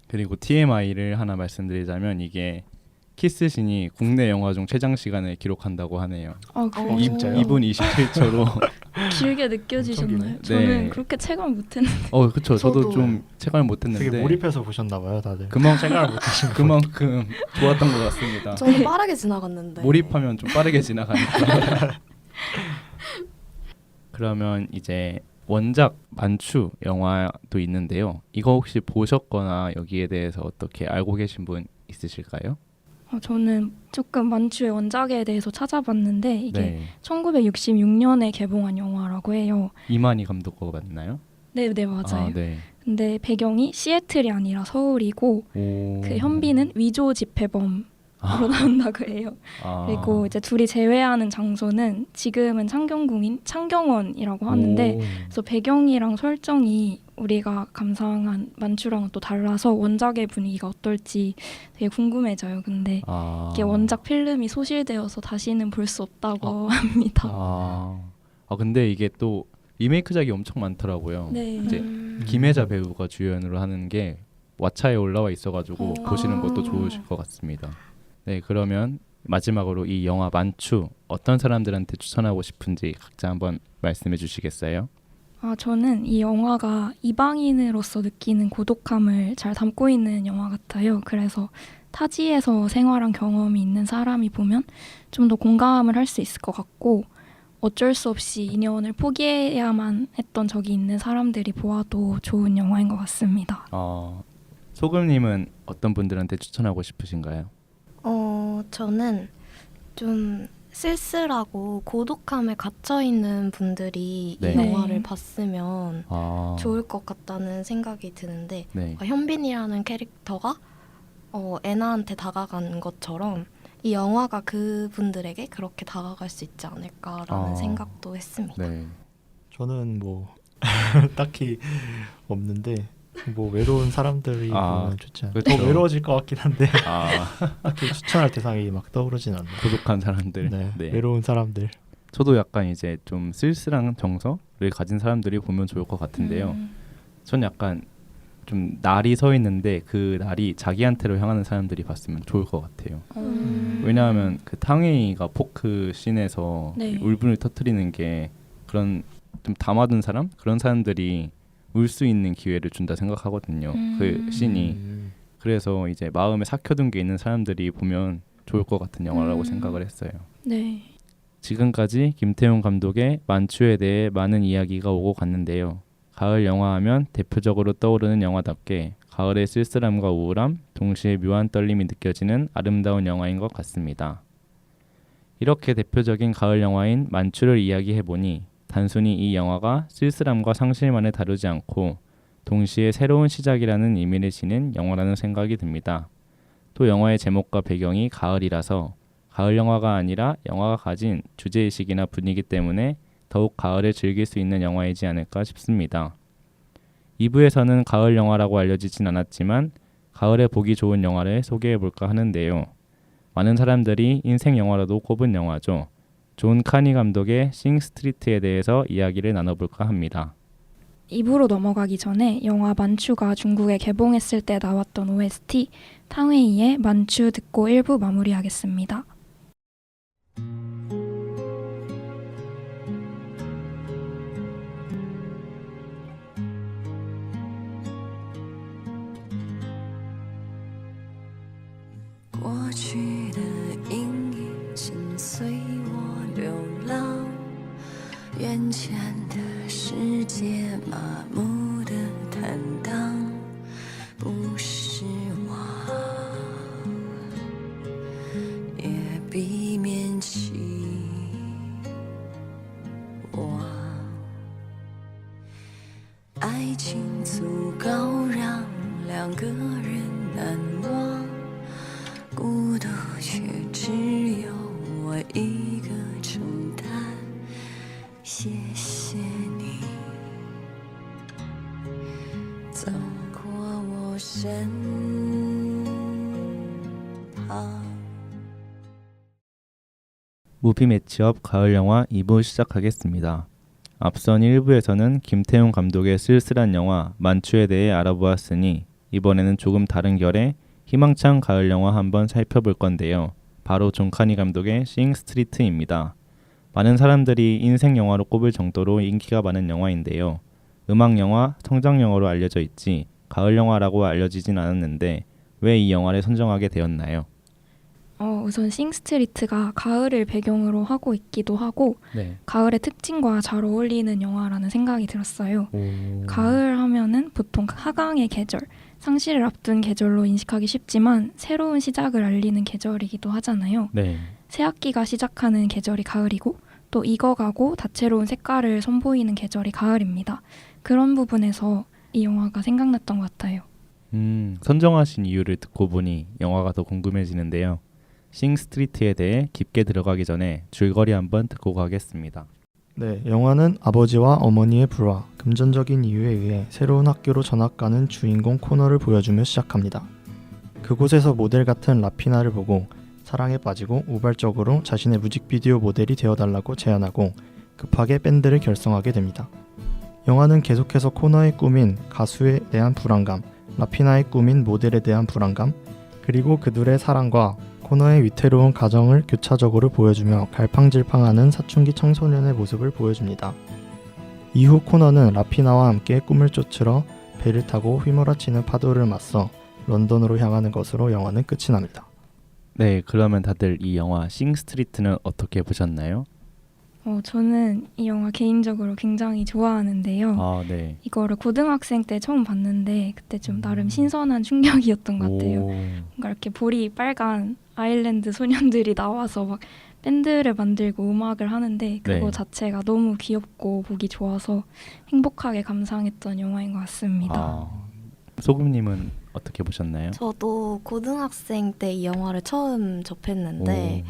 그리고 TMI를 하나 말씀드리자면 이게 키스신이 국내 영화 중 최장 시간을 기록한다고 하네요.
그래요?
진짜요?
2분 27초로.
길게 느껴지셨나요?
기네.
저는
네.
그렇게 체감 못했는데.
그렇죠. 저도
저도
좀 체감을 못했는데
되게 몰입해서 보셨나 봐요, 다들.
그만큼
생각을 못 하신 거.
그만큼 좋았던 것 같습니다.
저는 빠르게 지나갔는데.
몰입하면 좀 빠르게 지나가니까. 그러면 이제 원작 만추 영화도 있는데요. 이거 혹시 보셨거나 여기에 대해서 어떻게 알고 계신 분 있으실까요?
저는 조금 만추의 원작에 대해서 찾아봤는데 이게
네.
1966년에 개봉한 영화라고 해요.
이만희 감독 거 맞나요?
네, 맞아요.
네.
근데 배경이 시애틀이 아니라 서울이고
오.
그 현빈은 위조 집회범으로 나온다고 해요. 그리고 이제 둘이 재회하는 장소는 지금은 창경원이라고 하는데 그래서 배경이랑 설정이 우리가 감상한 만추랑은 또 달라서 원작의 분위기가 어떨지 되게 궁금해져요. 근데 이게 원작 필름이 소실되어서 다시는 볼 수 없다고 합니다.
근데 이게 또 리메이크작이 엄청 많더라고요.
네.
이제 김혜자 배우가 주연으로 하는 게 왓챠에 올라와 있어가지고 보시는 것도 좋으실 것 같습니다. 네, 그러면 마지막으로 이 영화 만추 어떤 사람들한테 추천하고 싶은지 각자 한번 말씀해 주시겠어요?
저는 이 영화가 이방인으로서 느끼는 고독함을 잘 담고 있는 영화 같아요. 그래서 타지에서 생활한 경험이 있는 사람이 보면 좀 더 공감을 할 수 있을 것 같고 어쩔 수 없이 인연을 포기해야만 했던 적이 있는 사람들이 보아도 좋은 영화인 것 같습니다.
소금님은 어떤 분들한테 추천하고 싶으신가요?
저는 좀 쓸쓸하고 고독함에 gat혀 있는 분들이
네.
이 영화를 봤으면
아,
좋을 것 같다는 생각이 드는데
네.
현빈이라는 캐릭터가 애나한테 다가간 것처럼 이 영화가 그분들에게 그렇게 다가갈 수 있지 않을까라는 생각도 했습니다.
네.
저는 뭐 딱히 없는데 뭐 외로운 사람들이 보면 좋지 않아요.
그렇죠.
더 외로워질 것 같긴 한데
아,
딱히 추천할 대상이 막 떠오르진 않아요.
고독한 사람들.
네,
네.
외로운 사람들.
저도 약간 이제 좀 쓸쓸한 정서를 가진 사람들이 보면 좋을 것 같은데요. 전 약간 좀 날이 서 있는데 그 날이 자기한테로 향하는 사람들이 봤으면 좋을 것 같아요. 왜냐하면 그 탕웨이가 포크 씬에서
네.
울분을 터뜨리는 게 그런 좀 담아둔 사람? 그런 사람들이 울 수 있는 기회를 준다 생각하거든요. 그 씬이. 그래서 이제 마음에 삭혀둔 게 있는 사람들이 보면 좋을 것 같은 영화라고 생각을 했어요.
네.
지금까지 김태훈 감독의 만추에 대해 많은 이야기가 오고 갔는데요. 가을 영화하면 대표적으로 떠오르는 영화답게 가을의 쓸쓸함과 우울함, 동시에 묘한 떨림이 느껴지는 아름다운 영화인 것 같습니다. 이렇게 대표적인 가을 영화인 만추를 이야기해보니 단순히 이 영화가 쓸쓸함과 상실만을 다루지 않고 동시에 새로운 시작이라는 의미를 지닌 영화라는 생각이 듭니다. 또 영화의 제목과 배경이 가을이라서 가을 영화가 아니라 영화가 가진 주제의식이나 분위기 때문에 더욱 가을을 즐길 수 있는 영화이지 않을까 싶습니다. 2부에서는 가을 영화라고 알려지진 않았지만 가을에 보기 좋은 영화를 소개해볼까 하는데요. 많은 사람들이 인생 영화라도 꼽은 영화죠. 존 카니 감독의 싱 스트리트에 대해서 이야기를 나눠볼까 합니다.
2부로 넘어가기 전에 영화 만추가 중국에 개봉했을 때 나왔던 OST 탕웨이의 만추 듣고 1부 마무리하겠습니다.
무비 매치업 가을 영화 2부 시작하겠습니다. 앞선 1부에서는 김태훈 감독의 쓸쓸한 영화 만추에 대해 알아보았으니 이번에는 조금 다른 결의 희망찬 가을 영화 한번 살펴볼 건데요. 바로 존 카니 감독의 싱 스트리트입니다. 많은 사람들이 인생 영화로 꼽을 정도로 인기가 많은 영화인데요. 음악 영화, 성장 영화로 알려져 있지 가을 영화라고 알려지진 않았는데 왜 이 영화를 선정하게 되었나요?
우선 싱스트리트가 가을을 배경으로 하고 있기도 하고
네.
가을의 특징과 잘 어울리는 영화라는 생각이 들었어요. 가을 하면은 보통 하강의 계절, 상실을 앞둔 계절로 인식하기 쉽지만 새로운 시작을 알리는 계절이기도 하잖아요.
네.
새 학기가 시작하는 계절이 가을이고 또 익어가고 다채로운 색깔을 선보이는 계절이 가을입니다. 그런 부분에서 이 영화가 생각났던 것 같아요.
선정하신 이유를 듣고 보니 영화가 더 궁금해지는데요. 싱 스트리트에 대해 깊게 들어가기 전에 줄거리 한번 듣고 가겠습니다.
네, 영화는 아버지와 어머니의 불화, 금전적인 이유에 의해 새로운 학교로 전학 가는 주인공 코너를 보여주며 시작합니다. 그곳에서 모델 같은 라피나를 보고 사랑에 빠지고 우발적으로 자신의 뮤직비디오 모델이 되어달라고 제안하고 급하게 밴드를 결성하게 됩니다. 영화는 계속해서 코너의 꿈인 가수에 대한 불안감, 라피나의 꿈인 모델에 대한 불안감, 그리고 그들의 사랑과 코너의 위태로운 가정을 교차적으로 보여주며 갈팡질팡하는 사춘기 청소년의 모습을 보여줍니다. 이후 코너는 라피나와 함께 꿈을 쫓으러 배를 타고 휘몰아치는 파도를 맞서 런던으로 향하는 것으로 영화는 끝이 납니다.
네, 그러면 다들 이 영화 싱 스트리트는 어떻게 보셨나요?
저는 이 영화 개인적으로 굉장히 좋아하는데요.
아, 네.
이거를 고등학생 때 처음 봤는데 그때 좀 나름 신선한 충격이었던 것 같아요.
오.
뭔가 이렇게 볼이 빨간 아일랜드 소년들이 나와서 막 밴드를 만들고 음악을 하는데 그거
네.
자체가 너무 귀엽고 보기 좋아서 행복하게 감상했던 영화인 것 같습니다.
아, 소금님은 어떻게 보셨나요?
저도 고등학생 때 이 영화를 처음 접했는데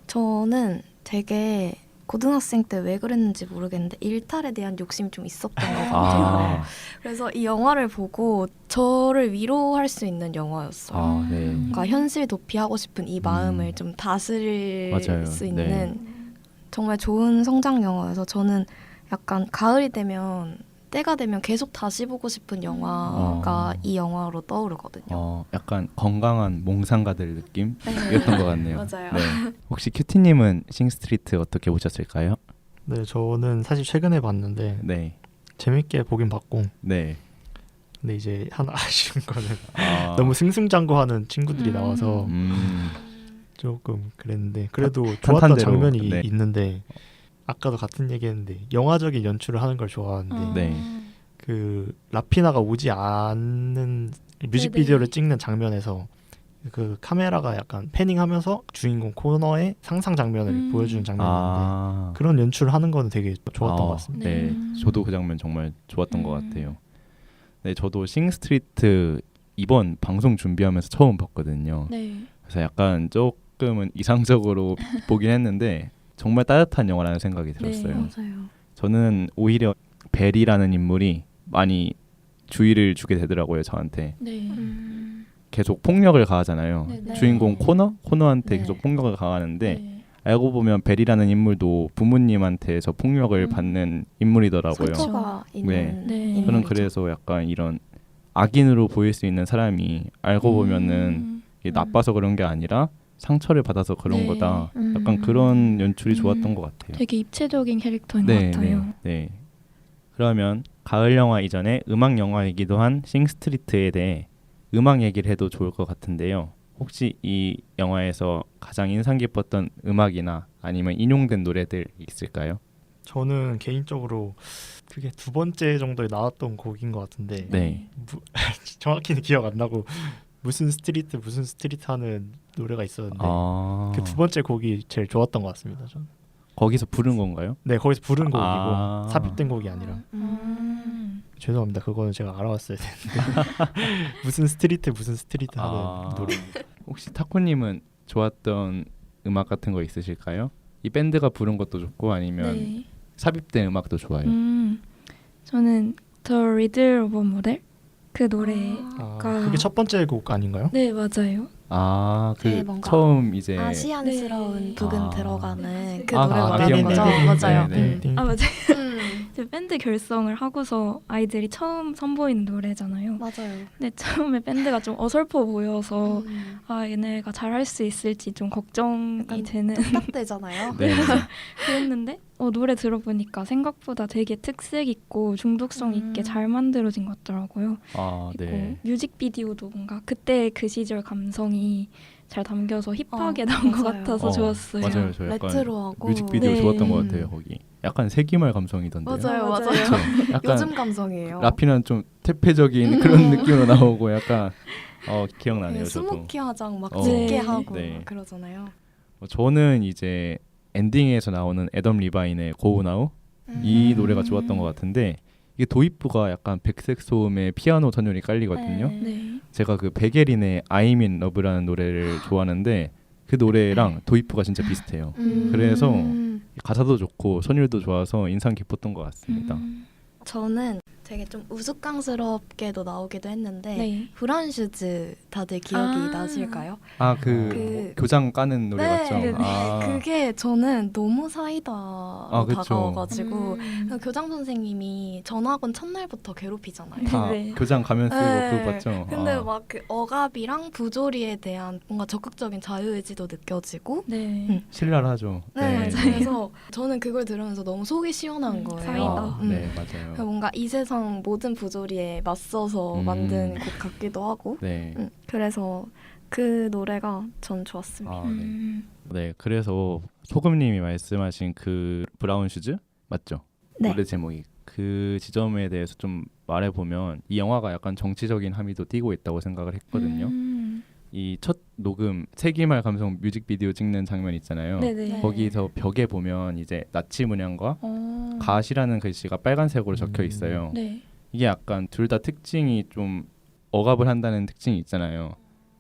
저는 되게 고등학생 때 왜 그랬는지 모르겠는데 일탈에 대한 욕심이 좀 있었던 것 같아요.
아,
그래서 이 영화를 보고 저를 위로할 수 있는 영화였어요.
아, 네.
그러니까 현실 도피하고 싶은 이 마음을 좀 다스릴
맞아요.
수
네.
있는 정말 좋은 성장 영화여서 저는 약간 가을이 되면 때가 되면 계속 다시 보고 싶은 영화가 이 영화로 떠오르거든요.
약간 건강한 몽상가들 느낌이었던
네.
것 같네요.
맞아요.
네. 혹시 큐티님은 싱스트리트 어떻게 보셨을까요?
네, 저는 사실 최근에 봤는데
네,
재밌게 보긴 봤고,
네.
근데 이제 하나 아쉬운 거는
아,
너무 승승장구하는 친구들이 나와서
음,
조금 그랬는데 그래도
탄탄대로,
좋았던 장면이
네.
있는데 아까도 같은 얘기했는데 영화적인 연출을 하는 걸 좋아하는데
네.
그 라피나가 오지 않는 뮤직비디오를
네네.
찍는 장면에서 그 카메라가 약간 패닝하면서 주인공 코너의 상상 장면을 보여주는 장면인데 그런 연출을 하는 거는 되게 좋았던 것 같습니다.
네, 저도 그 장면 정말 좋았던 것 같아요. 네, 저도 싱스트리트 이번 방송 준비하면서 처음 봤거든요.
네.
그래서 약간 조금은 이상적으로 보긴 했는데 정말 따뜻한 영화라는 생각이 들었어요.
맞아요.
저는 오히려 벨이라는 인물이 많이 주의를 주게 되더라고요, 저한테.
네.
계속 폭력을 가하잖아요.
네.
주인공 코너한테
네.
계속 폭력을 가하는데
네.
알고 보면 벨이라는 인물도 부모님한테서 폭력을 받는 인물이더라고요.
상처가
네.
있는
네.
인물이죠.
저는 그래서 약간 이런 악인으로 보일 수 있는 사람이 알고 보면은 이게 나빠서 그런 게 아니라 상처를 받아서 그런
네.
거다. 약간 그런 연출이 좋았던 것 같아요.
되게 입체적인 캐릭터인
네,
것 같아요.
네, 네. 그러면 가을 영화 이전에 음악 영화이기도 한 싱스트리트에 대해 음악 얘기를 해도 좋을 것 같은데요. 혹시 이 영화에서 가장 인상 깊었던 음악이나 아니면 인용된 노래들 있을까요?
저는 개인적으로 그게 두 번째 정도에 나왔던 곡인 것 같은데
네.
정확히는 기억 안 나고 무슨 스트리트 하는 노래가 있었는데
아,
그 두 번째 곡이 제일 좋았던 것 같습니다. 저는.
거기서 부른 건가요?
네, 거기서 부른 곡이고
아.
삽입된 곡이 아니라 죄송합니다. 그거는 제가 알아왔어야 되는데 무슨 스트리트 하는 노래.
혹시 타코님은 좋았던 음악 같은 거 있으실까요? 이 밴드가 부른 것도 좋고 아니면
네.
삽입된 음악도 좋아요.
저는 The Riddle of a Model 그 노래.
그게 첫 번째 곡 아닌가요?
네, 맞아요.
그
되게 뭔가
처음 이제
아시안스러운
네.
부근 들어가는 그
아,
노래
아,
말하는 거죠?
기억나요.
맞아요.
네, 네.
맞아요. 이제 밴드 결성을 하고서 아이들이 처음 선보이는 노래잖아요.
맞아요.
근데 처음에 밴드가 좀 어설퍼 보여서 얘네가 잘할 수 있을지 좀 걱정이
약간
되는
뚝딱대잖아요.
네.
그랬는데 노래 들어보니까 생각보다 되게 특색 있고 중독성 있게 잘 만들어진 것 같더라고요.
아,
그리고
네.
뮤직비디오도 뭔가 그때 그 시절 감성이 잘 담겨서 힙하게 나온 것
맞아요.
같아서 좋았어요.
맞아요. 저 약간
레트로하고
뮤직비디오
네.
좋았던 것 같아요. 거기 약간 세기말 감성이던데요.
맞아요,
맞아요.
맞아요.
그쵸? 약간
요즘 감성이에요.
라피는 좀 퇴폐적인 그런 느낌으로 나오고 약간 기억나네요. 저도.
스모키 화장 막
어,
짙게
네.
하고
네.
막 그러잖아요.
저는 이제 엔딩에서 나오는 애덤 리바인의 Go Now 이 노래가 좋았던 것 같은데 이게 도입부가 약간 백색 소음의 피아노 선율이 깔리거든요.
네.
제가 그 베게린의 I'm in Love라는 노래를 좋아하는데 그 노래랑 도입부가 진짜 비슷해요. 그래서 가사도 좋고 선율도 좋아서 인상 깊었던 것 같습니다.
저는 되게 좀 우스꽝스럽게도 나오기도 했는데
네.
브라운 슈즈 다들 기억이
아.
나실까요?
그 교장 까는 노래
네,
맞죠?
네.
아,
그게 저는 너무 사이다로
그쵸.
다가와가지고 교장 선생님이 전학원 첫날부터 괴롭히잖아요.
다
네.
교장 가면 쓰고
네.
그거 맞죠?
근데 막 그 억압이랑 부조리에 대한 뭔가 적극적인 자유의지도 느껴지고
네.
신랄하죠.
네, 그래서 저는 그걸 들으면서 너무 속이 시원한 거예요.
사이다.
네, 맞아요.
뭔가 이 세상 모든 부조리에 맞서서
음.
만든 곡 같기도 하고
네.
그래서 그 노래가 전 좋았습니다.
아, 네. 네, 그래서 소금님이 말씀하신 그 브라운 슈즈 맞죠?
네.
노래 제목이 그 지점에 대해서 좀 말해보면 이 영화가 약간 정치적인 함의도 띠고 있다고 생각을 했거든요. 이 첫 녹음 세기말 감성 뮤직비디오 찍는 장면 있잖아요.
네네.
거기서 벽에 보면 이제 나치 문양과 갓이라는 글씨가 빨간색으로 적혀 있어요.
네.
이게 약간 둘 다 특징이 좀 억압을 한다는 특징이 있잖아요.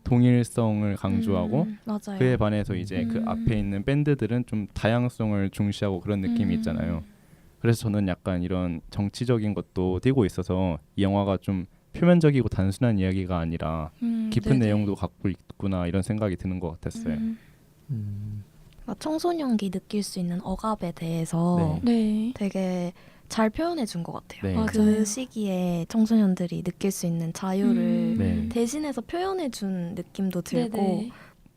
동일성을 강조하고
맞아요.
그에 반해서 이제 그 앞에 있는 밴드들은 좀 다양성을 중시하고 그런 느낌이 있잖아요. 그래서 저는 약간 이런 정치적인 것도 띄고 있어서 이 영화가 좀 표면적이고 단순한 이야기가 아니라 깊은
네네.
내용도 갖고 있구나 이런 생각이 드는 것 같았어요.
청소년기 느낄 수 있는 억압에 대해서
네.
되게 잘 표현해 준 것 같아요.
네.
맞아요.
그 시기에 청소년들이 느낄 수 있는 자유를
네.
대신해서 표현해 준 느낌도 들고
네네.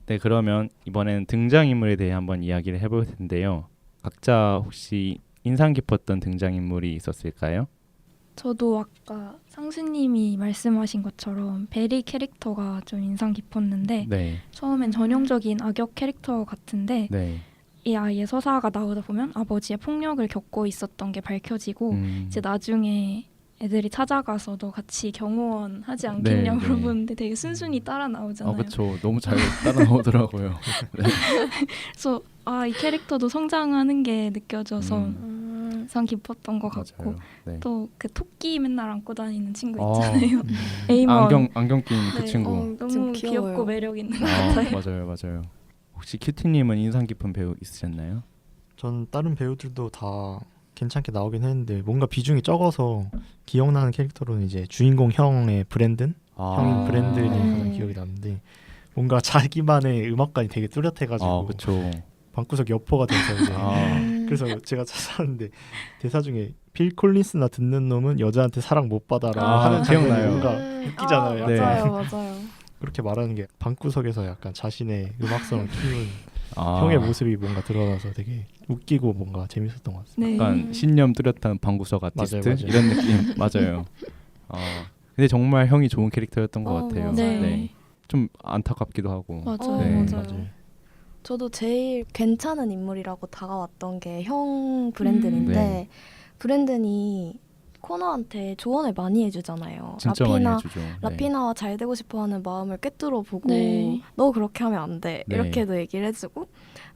네, 그러면 이번엔 등장인물에 대해 한번 이야기를 해볼 텐데요. 각자 혹시 인상 깊었던 등장인물이 있었을까요?
저도 아까 상수님이 말씀하신 것처럼 베리 캐릭터가 좀 인상 깊었는데
네,
처음엔 전형적인 악역 캐릭터 같은데
네.
이 아이의 서사가 나오다 보면 아버지의 폭력을 겪고 있었던 게 밝혀지고 이제 나중에 애들이 찾아가서 너 같이 경호원 하지 않겠냐
네, 네.
물어보는데 되게 순순히 따라 나오잖아요.
그렇죠. 너무 잘 따라 나오더라고요.
그래서 이 캐릭터도 성장하는 게 느껴져서 인상 깊었던 것 같고
맞아요. 네.
또 그 토끼 맨날 안고 다니는 친구 있잖아요.
음.
에이먼.
안경 낀 그
네.
친구.
좀
너무
귀여워요.
귀엽고 매력 있는 것 같아요.
맞아요. 혹시 큐티님은 인상 깊은 배우 있으셨나요?
전 다른 배우들도 다 괜찮게 나오긴 했는데 뭔가 비중이 적어서 기억나는 캐릭터로는 이제 주인공 형의 브랜든 형인 브랜든이 가장 기억이 나는데 뭔가 자기만의 음악관이 되게 뚜렷해가지고
그렇죠.
방구석 여포가 돼서 이제 그래서 제가 찾아봤는데 대사 중에 필 콜린스나 듣는 놈은 여자한테 사랑 못 받아라 하는 장면이
기억나요.
뭔가 웃기잖아요.
네.
맞아요.
그렇게 말하는 게 방구석에서 약간 자신의 음악성을 키운 형의 모습이 뭔가 드러나서 되게 웃기고 뭔가 재밌었던 것 같습니다.
네.
약간 신념 뚜렷한 방구석 아티스트
맞아요.
이런 느낌 맞아요. 근데 정말 형이 좋은 캐릭터였던 것 같아요.
맞아요.
네.
좀 안타깝기도 하고.
맞아요.
네.
맞아요.
저도 제일 괜찮은 인물이라고 다가왔던 게 형 브랜든인데
네.
브랜든이 코너한테 조언을 많이 해주잖아요.
진짜 많이 해주죠.
라피나와 잘 되고 싶어하는 마음을 꿰뚫어 보고
네.
너 그렇게 하면 안 돼.
네.
이렇게도 얘기를 해주고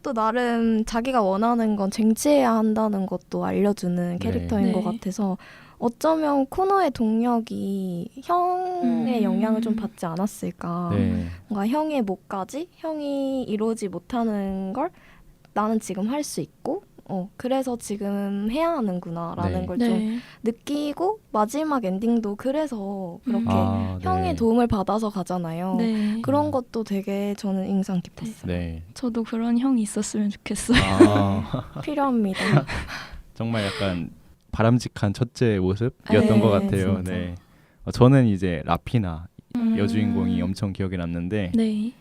또 나름 자기가 원하는 건 쟁취해야 한다는 것도 알려주는 캐릭터인
네.
것 같아서 어쩌면 코너의 동력이 형의 영향을 좀 받지 않았을까.
네.
뭔가 형의 목까지 형이 이루지 못하는 걸 나는 지금 할 수 있고 그래서 지금 해야 하는구나라는
네.
걸 좀
네.
느끼고 마지막 엔딩도 그래서 그렇게 형의
네.
도움을 받아서 가잖아요.
네.
그런 것도 되게 저는 인상 깊었어요.
네.
저도 그런 형이 있었으면 좋겠어요.
필요합니다.
정말 약간 바람직한 첫째 모습이었던
네,
것 같아요.
진짜.
네. 저는 이제 라피나 여주인공이 엄청 기억에 남는데
네.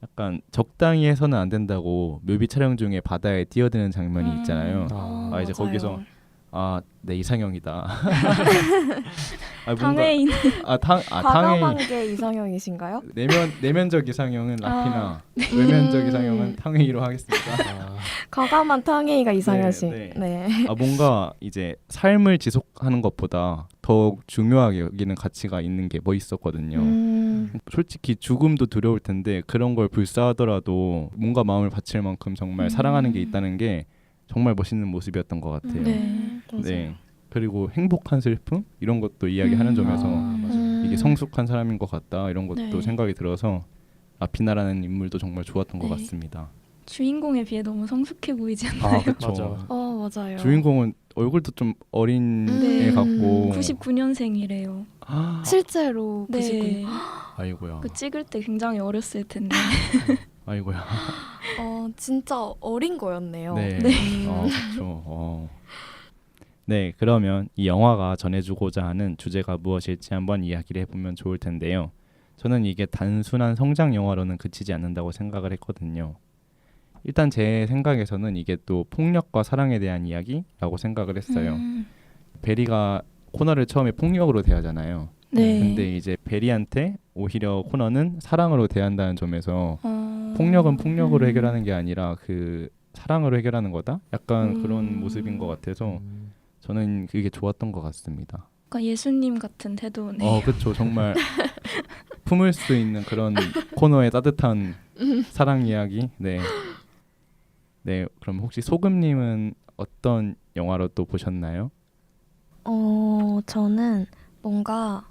약간 적당히 해서는 안 된다고 뮤비 촬영 중에 바다에 뛰어드는 장면이 있잖아요. 이제
맞아요.
거기서 내 이상형이다.
당회인.
과감한 게 이상형이신가요?
내면적 이상형은 라피나, 외면적 이상형은 탕웨이로 하겠습니다.
과감한 탕웨이가 이상형이신.
네.
네.
뭔가 이제 삶을 지속하는 것보다 더 중요하게 여기는 가치가 있는 게 멋있었거든요. 솔직히 죽음도 두려울 텐데 그런 걸 불사하더라도 뭔가 마음을 바칠 만큼 정말 사랑하는 게 있다는 게 정말 멋있는 모습이었던 것 같아요.
네.
네. 그리고 행복한 슬픔 이런 것도 이야기하는 점에서 이게 성숙한 사람인 것 같다 이런 것도
네.
생각이 들어서 라피나라는 인물도 정말 좋았던 것
네.
같습니다.
주인공에 비해 너무 성숙해 보이지 않나요?
그렇죠.
맞아요.
주인공은 얼굴도 좀 어린
네.
애 같고
99년생이래요.
실제로
네.
아이고야.
그 찍을 때 굉장히 어렸을 텐데.
아이고야.
진짜 어린 거였네요.
네. 그렇죠. 네, 그러면 이 영화가 전해주고자 하는 주제가 무엇일지 한번 이야기를 해보면 좋을 텐데요. 저는 이게 단순한 성장 영화로는 그치지 않는다고 생각을 했거든요. 일단 제 생각에서는 이게 또 폭력과 사랑에 대한 이야기라고 생각을 했어요. 베리가 코너를 처음에 폭력으로 대하잖아요.
네.
근데 이제 베리한테 오히려 코너는 사랑으로 대한다는 점에서
어...
폭력은 폭력으로 해결하는 게 아니라 그 사랑으로 해결하는 거다? 약간 그런 모습인 것 같아서 저는 그게 좋았던 것 같습니다.
그러니까 예수님 같은 태도네요.
그렇죠. 정말 품을 수 있는 그런 코너의 따뜻한 사랑 이야기. 네. 네, 그럼 혹시 소금님은 어떤 영화로 또 보셨나요?
저는 뭔가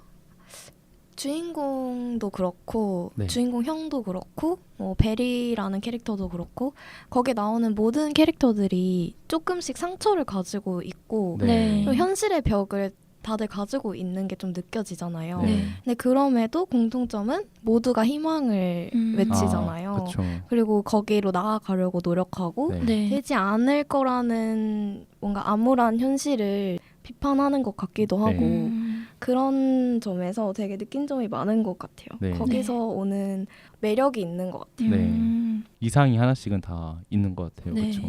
주인공도 그렇고
네.
주인공 형도 그렇고 뭐 베리라는 캐릭터도 그렇고 거기에 나오는 모든 캐릭터들이 조금씩 상처를 가지고 있고
네.
또 현실의 벽을 다들 가지고 있는 게 좀 느껴지잖아요.
네.
근데 그럼에도 공통점은 모두가 희망을 외치잖아요.
그렇죠.
그리고 거기로 나아가려고 노력하고
네.
네.
되지 않을 거라는 뭔가 암울한 현실을 비판하는 것 같기도
네.
하고 그런 점에서 되게 느낀 점이 많은 것 같아요.
네.
거기서 오는 매력이 있는 것 같아요.
네. 이상이 하나씩은 다 있는 것 같아요.
네.
그렇죠.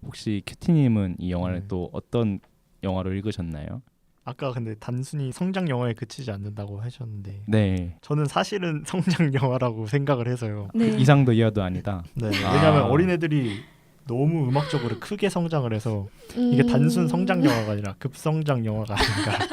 혹시 큐티님은 이 영화를 또 어떤 영화로 읽으셨나요?
아까 근데 단순히 성장 영화에 그치지 않는다고 하셨는데
네.
저는 사실은 성장 영화라고 생각을 해서요.
네.
이상도 이하도 아니다.
네. 왜냐하면 어린애들이 너무 음악적으로 크게 성장을 해서 이게 단순 성장 영화가 아니라 급성장 영화가 아닌가.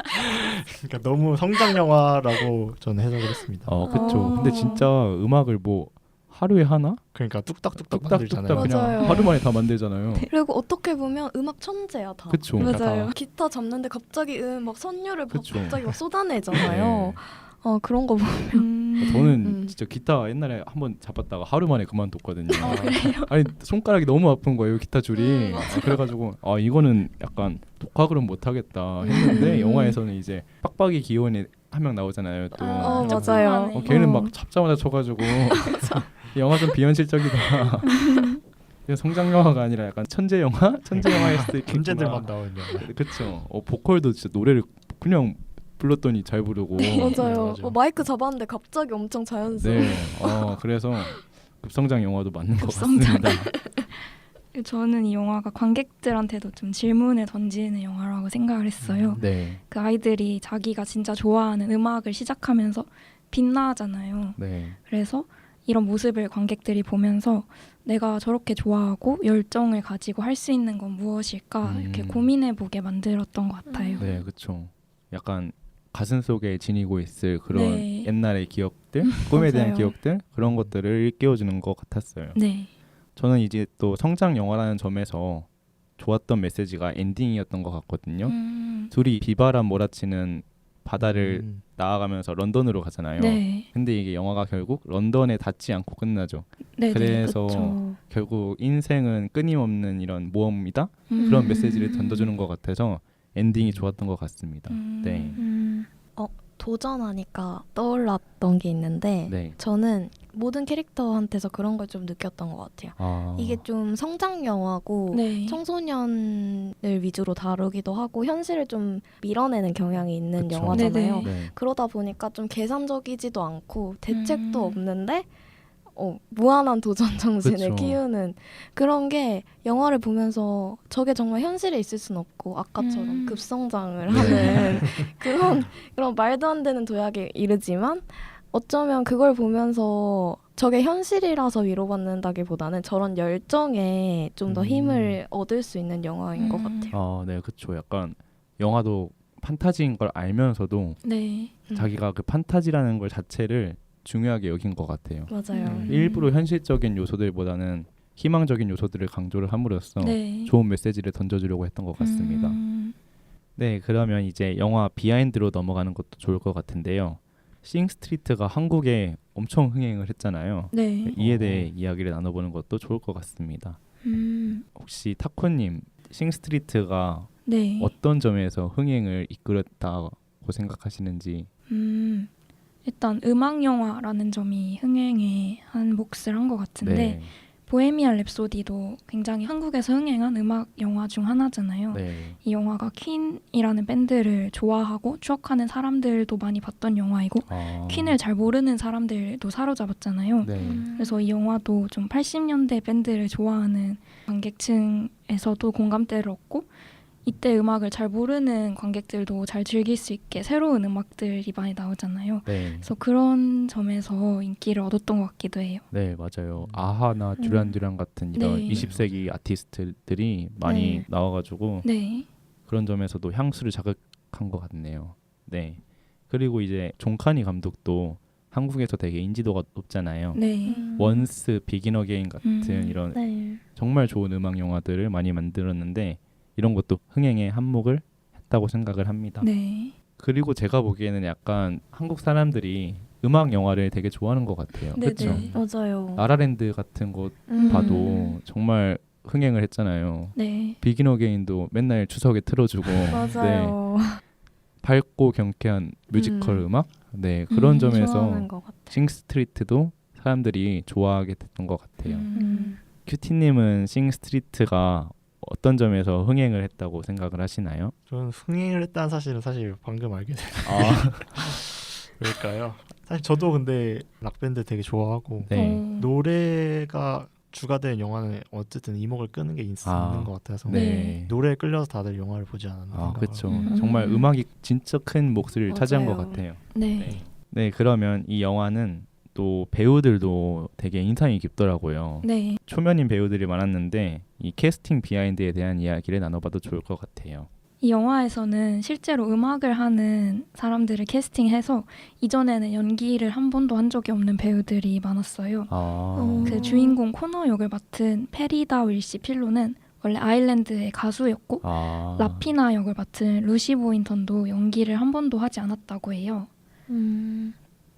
그러니까 너무 성장 영화라고 저는 해석을 했습니다.
그렇죠. 근데 진짜 음악을 뭐 하루에 하나?
그러니까 뚝딱뚝딱
뚝딱뚝딱
만들잖아요.
그냥
맞아요.
하루 만에 다 만들잖아요.
그리고 어떻게 보면 음악 천재야 다.
그렇죠.
맞아요.
기타 잡는데 갑자기 막 선율을
그쵸.
갑자기 막 쏟아내잖아요.
네.
그런 거 보면
저는 진짜 기타 옛날에 한번 잡았다가 하루 만에 그만뒀거든요.
그래요?
아니 손가락이 너무 아픈 거예요 기타 줄이. 그래가지고 이거는 약간 독학으로는 못하겠다 했는데 영화에서는 이제 빡빡이 기혼이 한 명 나오잖아요. 또
맞아요.
걔는 막 잡자마자 쳐가지고 영화 좀 비현실적이다. 그냥 성장 영화가 아니라 약간 천재 영화? 천재 영화일 수도 있겠구나.
천재들만 나오는 영화.
그렇죠. 보컬도 진짜 노래를 그냥 불렀더니 잘 부르고.
맞아요.
맞아.
마이크 잡았는데 갑자기 엄청 자연스러워.
네. 그래서 급성장 영화도 맞는
급성장.
것 같습니다.
저는 이 영화가 관객들한테도 좀 질문을 던지는 영화라고 생각을 했어요.
네.
그 아이들이 자기가 진짜 좋아하는 음악을 시작하면서 빛나잖아요.
네.
그래서 이런 모습을 관객들이 보면서 내가 저렇게 좋아하고 열정을 가지고 할 수 있는 건 무엇일까 이렇게 고민해보게 만들었던 것 같아요.
네, 그렇죠. 약간 가슴 속에 지니고 있을 그런
네.
옛날의 기억들, 꿈에 대한
맞아요.
기억들 그런 것들을 일깨워주는 것 같았어요.
네.
저는 이제 또 성장 영화라는 점에서 좋았던 메시지가 엔딩이었던 것 같거든요. 둘이 비바람 몰아치는 바다를 나아가면서 런던으로 가잖아요.
네.
근데 이게 영화가 결국 런던에 닿지 않고 끝나죠.
네.
그래서
그쵸.
결국 인생은 끊임없는 이런 모험이다? 그런 메시지를 던져주는 것 같아서 엔딩이 좋았던 것 같습니다. 네.
도전하니까 떠올랐던 게 있는데
네.
저는 모든 캐릭터한테서 그런 걸 좀 느꼈던 것 같아요. 이게 좀 성장 영화고
네.
청소년을 위주로 다루기도 하고 현실을 좀 밀어내는 경향이 있는
그쵸.
영화잖아요.
네네.
네.
그러다 보니까 좀 계산적이지도 않고 대책도 없는데 무한한 도전 정신을
그쵸.
키우는 그런 게 영화를 보면서 저게 정말 현실에 있을 순 없고 아까처럼 급성장을 하는 그런 말도 안 되는 도약에 이르지만 어쩌면 그걸 보면서 저게 현실이라서 위로받는다기보다는 저런 열정에 좀 더 힘을 얻을 수 있는 영화인 것 같아요.
네, 그렇죠. 약간 영화도 판타지인 걸 알면서도
네.
자기가 그 판타지라는 걸 자체를 중요하게 여긴 것 같아요.
맞아요.
일부러 현실적인 요소들보다는 희망적인 요소들을 강조를 함으로써
네.
좋은 메시지를 던져주려고 했던 것 같습니다. 네, 그러면 이제 영화 비하인드로 넘어가는 것도 좋을 것 같은데요. 싱스트리트가 한국에 엄청 흥행을 했잖아요.
네.
이에 대해 이야기를 나눠보는 것도 좋을 것 같습니다. 혹시 타코님, 싱스트리트가
네.
어떤 점에서 흥행을 이끌었다고 생각하시는지?
일단 음악 영화라는 점이 흥행에 한 몫을 한 것 같은데
네.
보헤미안 랩소디도 굉장히 한국에서 흥행한 음악 영화 중 하나잖아요.
네.
이 영화가 퀸이라는 밴드를 좋아하고 추억하는 사람들도 많이 봤던 영화이고 퀸을 잘 모르는 사람들도 사로잡았잖아요.
네.
그래서 이 영화도 좀 80년대 밴드를 좋아하는 관객층에서도 공감대를 얻고 이때 음악을 잘 모르는 관객들도 잘 즐길 수 있게 새로운 음악들이 많이 나오잖아요.
네.
그래서 그런 점에서 인기를 얻었던 것 같기도 해요.
네, 맞아요. 아하나 듀란 듀란 같은 이런
네.
20세기 아티스트들이 많이
네.
나와가지고
네.
그런 점에서도 향수를 자극한 것 같네요. 네. 그리고 이제 존 카니 감독도 한국에서 되게 인지도가 높잖아요.
네.
원스, 비긴 어게인 같은 이런
네.
정말 좋은 음악 영화들을 많이 만들었는데 이런 것도 흥행에 한몫을 했다고 생각을 합니다.
네.
그리고 제가 보기에는 약간 한국 사람들이 음악 영화를 되게 좋아하는 것 같아요.
네,
그렇죠?
네.
맞아요.
라라랜드 같은 곳 봐도 정말 흥행을 했잖아요.
네.
비긴 어게인도 맨날 추석에 틀어주고
맞아요.
밝고 경쾌한 뮤지컬 음악 네 그런 점에서
좋아하는 것 같아요.
싱스트리트도 사람들이 좋아하게 됐던 것 같아요. 큐티님은 싱스트리트가 어떤 점에서 흥행을 했다고 생각을 하시나요?
저는 흥행을 했다는 사실은 사실 방금 알게 됐어요.
아,
왜일까요? 사실 저도 근데 락밴드 되게 좋아하고
네.
노래가 주가 된 영화는 어쨌든 이목을 끄는 게 있는 것 같아서
네.
노래에 끌려서 다들 영화를 보지 않았나
아,
생각을
그렇죠.
하고.
정말 음악이 진짜 큰 몫을
맞아요.
차지한 것 같아요.
네.
네, 그러면 이 영화는 또 배우들도 되게 인상이 깊더라고요.
네.
초면인 배우들이 많았는데 이 캐스팅 비하인드에 대한 이야기를 나눠봐도 좋을 것 같아요.
이 영화에서는 실제로 음악을 하는 사람들을 캐스팅해서 이전에는 연기를 한 번도 한 적이 없는 배우들이 많았어요. 그 주인공 코너 역을 맡은 페리다 윌시 필로는 원래 아일랜드의 가수였고 라피나 역을 맡은 루시 보인턴도 연기를 한 번도 하지 않았다고 해요.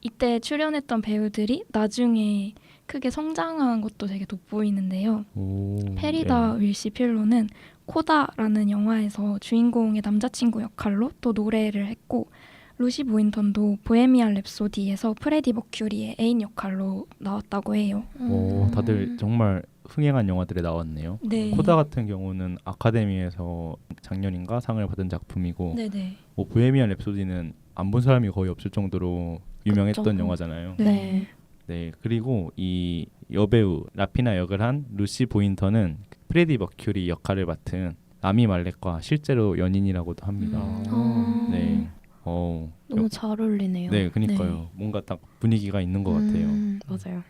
이때 출연했던 배우들이 나중에 크게 성장한 것도 되게 돋보이는데요. 페리다 윌시 필로는 코다라는 영화에서 주인공의 남자친구 역할로 또 노래를 했고 루시 보인턴도 보헤미안 랩소디에서 프레디 머큐리의 애인 역할로 나왔다고 해요.
오, 다들 정말 흥행한 영화들에 나왔네요.
네.
코다 같은 경우는 아카데미에서 작년인가 상을 받은 작품이고
네네.
뭐 보헤미안 랩소디는 안 본 사람이 거의 없을 정도로 유명했던
그쵸.
영화잖아요.
네.
네, 그리고 이 여배우 라피나 역을 한 루시 보인턴은 프레디 머큐리 역할을 맡은 라미 말렉과 실제로 연인이라고도 합니다. 네.
너무 잘 어울리네요.
네, 그니까요. 뭔가 딱 분위기가 있는 것 같아요.
맞아요.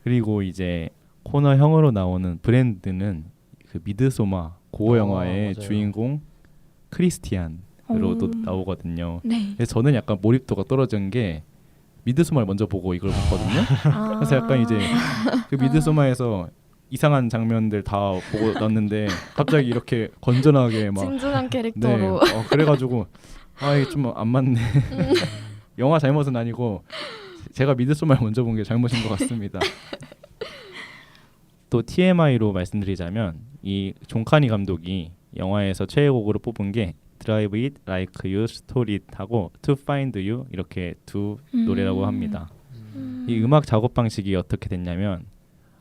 그리고 이제 코너형으로 나오는 브랜드는 그 미드소마 고어 영화의
맞아요.
주인공 크리스티안으로도 나오거든요.
네.
그래서 저는 약간 몰입도가 떨어진 게 미드소마를 먼저 보고 이걸 봤거든요. 그래서 약간 이제 그 미드소마에서 이상한 장면들 다 보고 났는데 갑자기 이렇게 건전하게 막
진중한
네,
캐릭터로.
그래가지고 이게 좀 안 맞네. 영화 잘못은 아니고 제가 미드소마를 먼저 본 게 잘못인 것 같습니다. 또 TMI로 말씀드리자면 이 존 카니 감독이 영화에서 최애곡으로 뽑은 게 Drive It Like You Stole It 하고 To Find You 이렇게 두 노래라고 합니다. 이 음악 작업 방식이 어떻게 됐냐면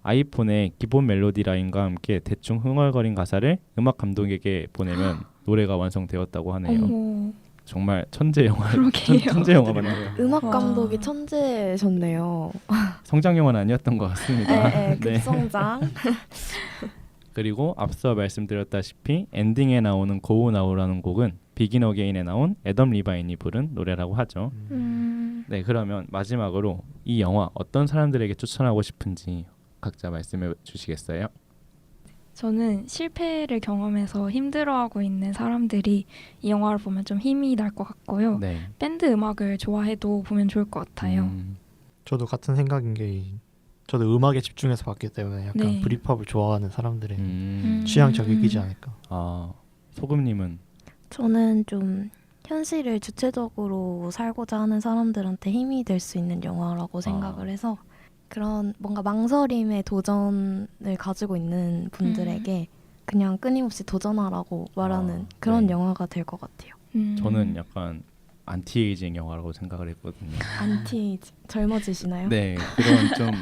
아이폰의 기본 멜로디 라인과 함께 대충 흥얼거린 가사를 음악 감독에게 보내면 노래가 완성되었다고 하네요.
어머.
정말 천재 영화,
그러게요.
천재 영화 맞네요.
음악
와.
감독이 천재셨네요.
성장 영화는 아니었던 것 같습니다.
네, 급성장.
그리고 앞서 말씀드렸다시피 엔딩에 나오는 Go Now라는 곡은 비긴 어게인에 나온 애덤 리바인이 부른 노래라고 하죠. 네, 그러면 마지막으로 이 영화 어떤 사람들에게 추천하고 싶은지 각자 말씀해 주시겠어요?
저는 실패를 경험해서 힘들어하고 있는 사람들이 이 영화를 보면 좀 힘이 날 것 같고요.
네.
밴드 음악을 좋아해도 보면 좋을 것 같아요.
저도 같은 생각인 게 저도 음악에 집중해서 봤기 때문에 약간
네.
브리팝을 좋아하는 사람들의
음.
취향 저격이지 않을까.
소금님은
저는 좀 현실을 주체적으로 살고자 하는 사람들한테 힘이 될 수 있는 영화라고 생각을 해서 그런 뭔가 망설임의 도전을 가지고 있는 분들에게 그냥 끊임없이 도전하라고 말하는 그런
네.
영화가 될 것 같아요.
저는 약간 안티에이징 영화라고 생각을 했거든요.
안티에이징 젊어지시나요?
네, 그런 좀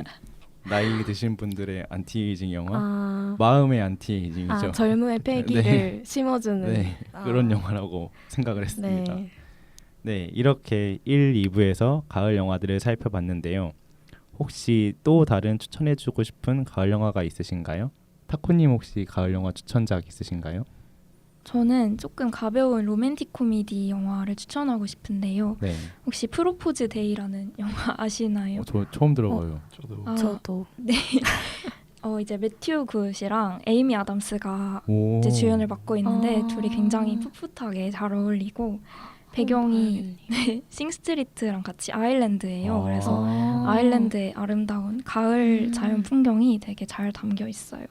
나이 드신 분들의 안티에이징 영화, 마음의 안티에이징이죠.
젊음의 패기를
네.
심어주는
네, 그런 영화라고 생각을 했습니다.
네.
네, 이렇게 1, 2부에서 가을 영화들을 살펴봤는데요. 혹시 또 다른 추천해주고 싶은 가을 영화가 있으신가요? 타코님 혹시 가을 영화 추천작 있으신가요?
저는 조금 가벼운 로맨틱 코미디 영화를 추천하고 싶은데요.
네.
혹시 프로포즈 데이라는 영화 아시나요?
저 처음 들어봐요.
저도
아,
저도.
네. 이제 매튜 굿이랑 에이미 아담스가
오.
이제 주연을 맡고 있는데
아.
둘이 굉장히 풋풋하게 잘 어울리고 배경이 싱스트리트랑 같이 아일랜드예요. 그래서 아일랜드의 아름다운 가을 자연 풍경이 되게 잘 담겨 있어요.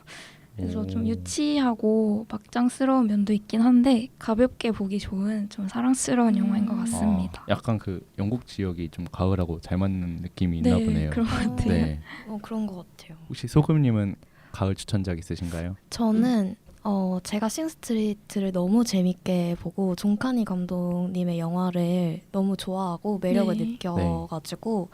그래서 좀 유치하고 막장스러운 면도 있긴 한데 가볍게 보기 좋은 좀 사랑스러운 영화인 것 같습니다.
약간 그 영국 지역이 좀 가을하고 잘 맞는 느낌이 있나
네,
보네요.
그런 것 같아요.
네.
그런 것 같아요.
혹시 소금님은 가을 추천작 있으신가요?
저는 제가 싱스트리트를 너무 재밌게 보고 종카니 감독님의 영화를 너무 좋아하고 매력을
네.
느껴가지고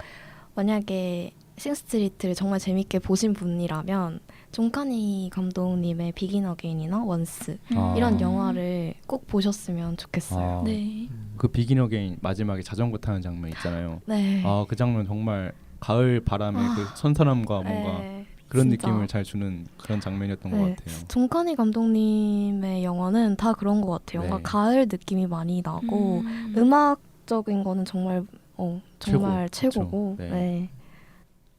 만약에 싱스트리트를 정말 재밌게 보신 분이라면 종카니 감독님의 비긴 어게인이나 원스 이런 영화를 꼭 보셨으면 좋겠어요.
네.
그 비긴 어게인 마지막에 자전거 타는 장면 있잖아요.
네.
그 장면 정말 가을 바람의 그 선선함과 뭔가
네.
그런
진짜.
느낌을 잘 주는 그런 장면이었던 것
네.
같아요.
종카니 감독님의 영화는 다 그런 것 같아요.
네.
뭔가 가을 느낌이 많이 나고 음악적인 거는 정말 정말
최고.
최고고.
그쵸. 네.
네.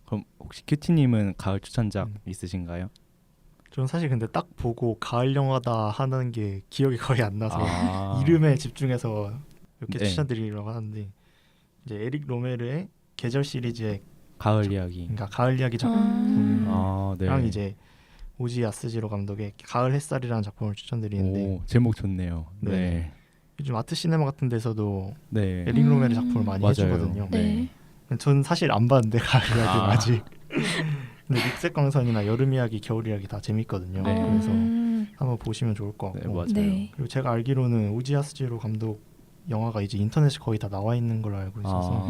그럼 혹시 큐티님은 가을 추천작 있으신가요?
저는 사실 근데 딱 보고 가을 영화다 하는 게 기억이 거의 안 나서 이름에 집중해서 몇 개
네.
추천드리려고 하는데 이제 에릭 로메르의 계절 시리즈의
가을 이야기.
그러니까 가을 이야기 작품이랑
네.
이제 오지 야스지로 감독의 가을 햇살이라는 작품을 추천드리는데
제목 좋네요.
네.
네.
요즘 아트 시네마 같은 데서도
네.
에릭 로메르 작품을 많이
맞아요.
해주거든요.
네.
전 사실 안 봤는데 가을 이야기는 아직. 근데 육색 광선이나 여름 이야기, 겨울 이야기 다 재밌거든요.
네.
그래서 한번 보시면 좋을 것
네,
같고.
맞아요.
네.
그리고 제가 알기로는 우지 야스지로 감독 영화가 이제 인터넷에 거의 다 나와 있는 걸로 알고 있어서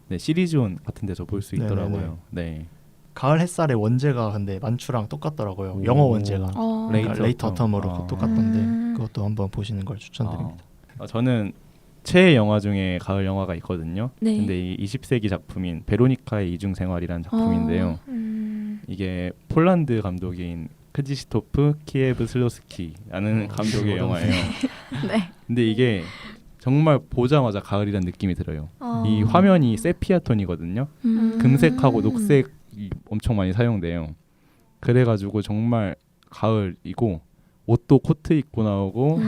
네, 시리즈온 같은 데서 볼 수
네네네.
있더라고요. 네.
가을 햇살의 원제가 근데 만추랑 똑같더라고요. 영어 원제가. 그러니까 레이트 어텀으로 똑같던데 그것도 한번 보시는 걸 추천드립니다.
저는 최애 영화 중에 가을 영화가 있거든요.
네.
근데 이 20세기 작품인 베로니카의 이중생활이라는 작품인데요. 이게 폴란드 감독인 크지스토프 키에브 슬로스키라는 감독의 영화예요.
네.
근데 이게 정말 보자마자 가을이라는 느낌이 들어요. 이 화면이 세피아 톤이거든요. 금색하고 녹색이 엄청 많이 사용돼요. 그래가지고 정말 가을이고 옷도 코트 입고 나오고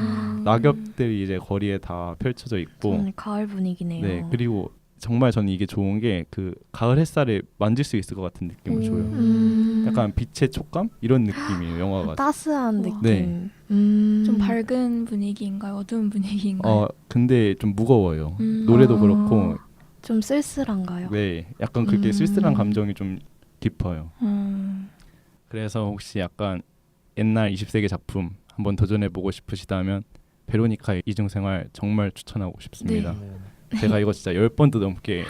낙엽들이 이제 거리에 다 펼쳐져 있고
정말 가을 분위기네요.
네, 그리고 정말 저는 이게 좋은 게 그 가을 햇살에 만질 수 있을 것 같은 느낌을 줘요. 약간 빛의 촉감? 이런 느낌이에요, 영화가.
따스한 느낌.
네.
좀 밝은 분위기인가요? 어두운 분위기인가요?
근데 좀 무거워요. 노래도 그렇고
좀 쓸쓸한가요?
네, 약간 그렇게 쓸쓸한 감정이 좀 깊어요.
음.
그래서 혹시 약간 옛날 20세기 작품 한번 도전해보고 싶으시다면 베로니카의 이중생활 정말 추천하고 싶습니다. 제가 이거 진짜 10번도 넘게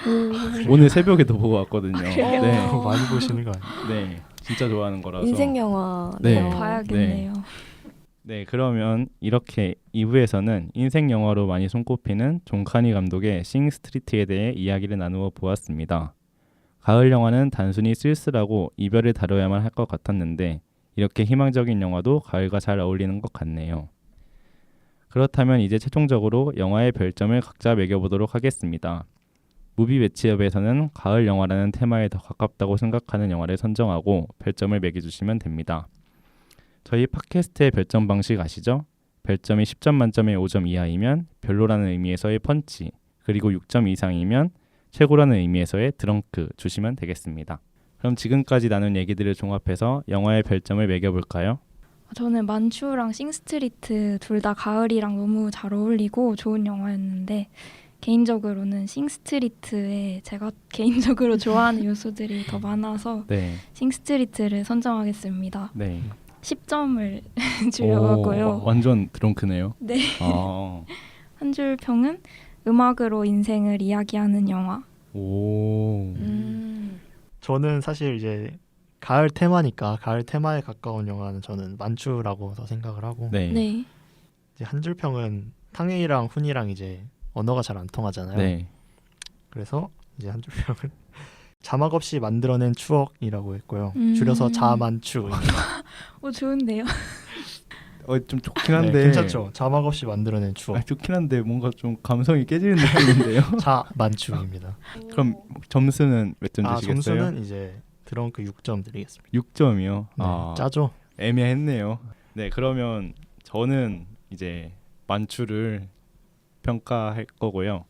오늘 새벽에도 보고 왔거든요. 네.
많이 보시는 거 아니에요?
네, 진짜 좋아하는 거라서.
인생 영화.
네.
봐야겠네요.
네, 그러면 이렇게 2부에서는 인생 영화로 많이 손꼽히는 존 카니 감독의 싱 스트리트에 대해 이야기를 나누어 보았습니다. 가을 영화는 단순히 쓸쓸하고 이별을 다뤄야만 할 것 같았는데 이렇게 희망적인 영화도 가을과 잘 어울리는 것 같네요. 그렇다면 이제 최종적으로 영화의 별점을 각자 매겨보도록 하겠습니다. 무비 매치업에서는 가을 영화라는 테마에 더 가깝다고 생각하는 영화를 선정하고 별점을 매겨주시면 됩니다. 저희 팟캐스트의 별점 방식 아시죠? 별점이 10점 만점에 5점 이하이면 별로라는 의미에서의 펀치, 그리고 6점 이상이면 최고라는 의미에서의 드렁크 주시면 되겠습니다. 그럼 지금까지 나눈 얘기들을 종합해서 영화의 별점을 매겨볼까요?
저는 만추랑 싱스트리트 둘 다 가을이랑 너무 잘 어울리고 좋은 영화였는데 개인적으로는 싱스트리트에 제가 개인적으로 좋아하는 요소들이 더 많아서
네.
싱스트리트를 선정하겠습니다.
네.
10점을 주려고 하고요.
완전 드렁크네요.
네.
아.
한 줄 평은 음악으로 인생을 이야기하는 영화.
오.
저는 사실 이제 가을 테마니까 가을 테마에 가까운 영화는 저는 만추라고 더 생각을 하고
네.
네.
이제 한 줄 평은 탕웨이랑 훈이랑 이제 언어가 잘 안 통하잖아요.
네.
그래서 이제 한 줄 평은 자막 없이 만들어낸 추억이라고 했고요. 줄여서 자만추.
좋은데요.
좀 좋긴 한데.
네, 괜찮죠. 자막 없이 만들어낸 추억.
좋긴 한데 뭔가 좀 감성이 깨지는 느낌인데요.
자만추입니다.
그럼 점수는 몇 점 주시겠어요?
점수는 이제 드렁크 6점 드리겠습니다.
6점이요.
네, 짜죠.
애매했네요. 네, 그러면 저는 이제 만추를 평가할 거고요.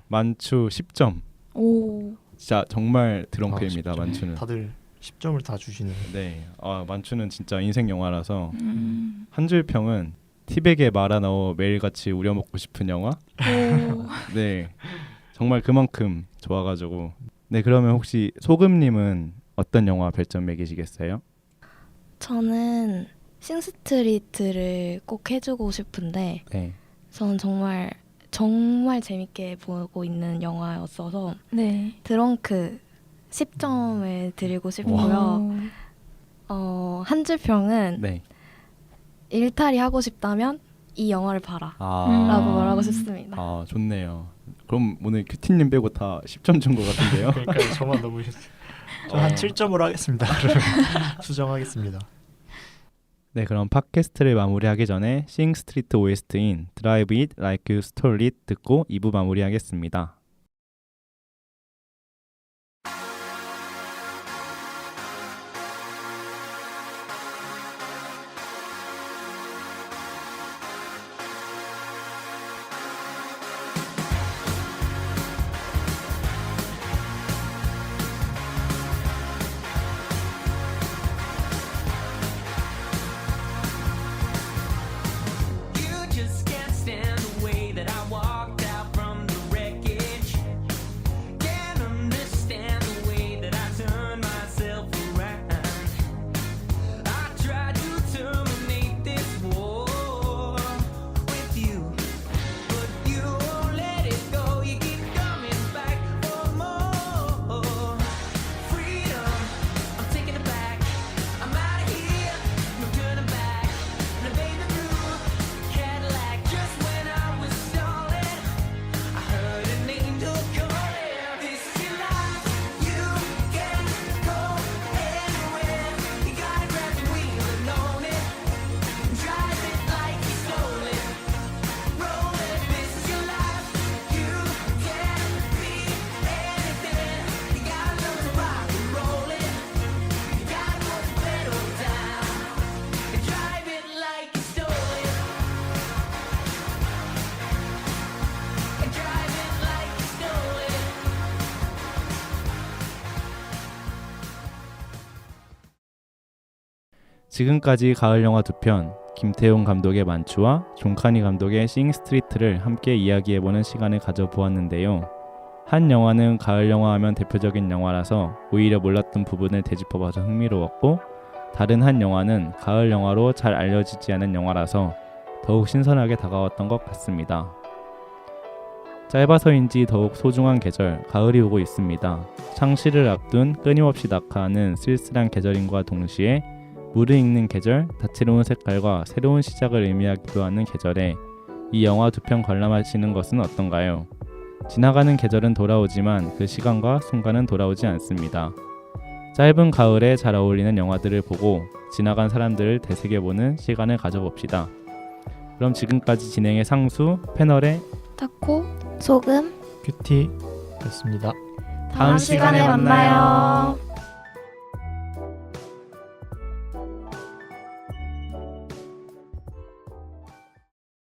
만추 10점.
오.
진짜 정말 드렁크입니다.
10점.
만추는.
다들 10점을 다 주시네요.
네, 만추는 진짜 인생 영화라서 한 줄 평은 티백에 말아 넣어 매일같이 우려 먹고 싶은 영화.
오.
네, 정말 그만큼 좋아가지고. 네, 그러면 혹시 소금님은 어떤 영화 별점 매기시겠어요?
저는 싱스트리트를 꼭 해주고 싶은데
네.
저는 정말 재밌게 보고 있는 영화였어서
네.
드렁크 10점을 드리고 싶고요. 한 줄 평은
네.
일탈이 하고 싶다면 이 영화를 봐라
아,
라고 말하고 싶습니다.
좋네요. 그럼 오늘 큐티님 빼고 다 10점 준 것 같은데요.
그러니까 저만 넘으셨어요. 저한 7점으로 하겠습니다. 그러면 수정하겠습니다.
네, 그럼 팟캐스트를 마무리하기 전에 싱스트리트 OST인 Drive It Like You Stole It 듣고 2부 마무리하겠습니다.
You just can't stand the way that I walked out from the wreckage. Can't understand the way that I turned myself around. I tried to terminate this war with you, but you won't let it go. You keep coming back for more freedom. I'm taking it back. I'm out of here. No turning back. And a baby blue Cadillac. Just when I was stalling, I heard an angel calling. This is your life. You can go anywhere. You gotta grab the wheel and own it. Drive it like you stole it. Roll it. This is your life. You can be anything. You gotta learn to rock and roll it. You gotta put the pedal down and drive it like you stole it. And drive it like you stole it.
지금까지 가을 영화 두 편, 김태용 감독의 만추와 존카니 감독의 싱스트리트를 함께 이야기해보는 시간을 가져보았는데요. 한 영화는 가을 영화 하면 대표적인 영화라서 오히려 몰랐던 부분을 되짚어봐서 흥미로웠고, 다른 한 영화는 가을 영화로 잘 알려지지 않은 영화라서 더욱 신선하게 다가왔던 것 같습니다. 짧아서인지 더욱 소중한 계절, 가을이 오고 있습니다. 창시를 앞둔 끊임없이 낙하하는 쓸쓸한 계절인과 동시에 무르익는 계절, 다채로운 색깔과 새로운 시작을 의미하기도 하는 계절에 이 영화 두 편 관람하시는 것은 어떤가요? 지나가는 계절은 돌아오지만 그 시간과 순간은 돌아오지 않습니다. 짧은 가을에 잘 어울리는 영화들을 보고 지나간 사람들을 되새겨보는 시간을 가져봅시다. 그럼 지금까지 진행의 상수, 패널의
타코.
소금
큐티였습니다.
다음 시간에 만나요.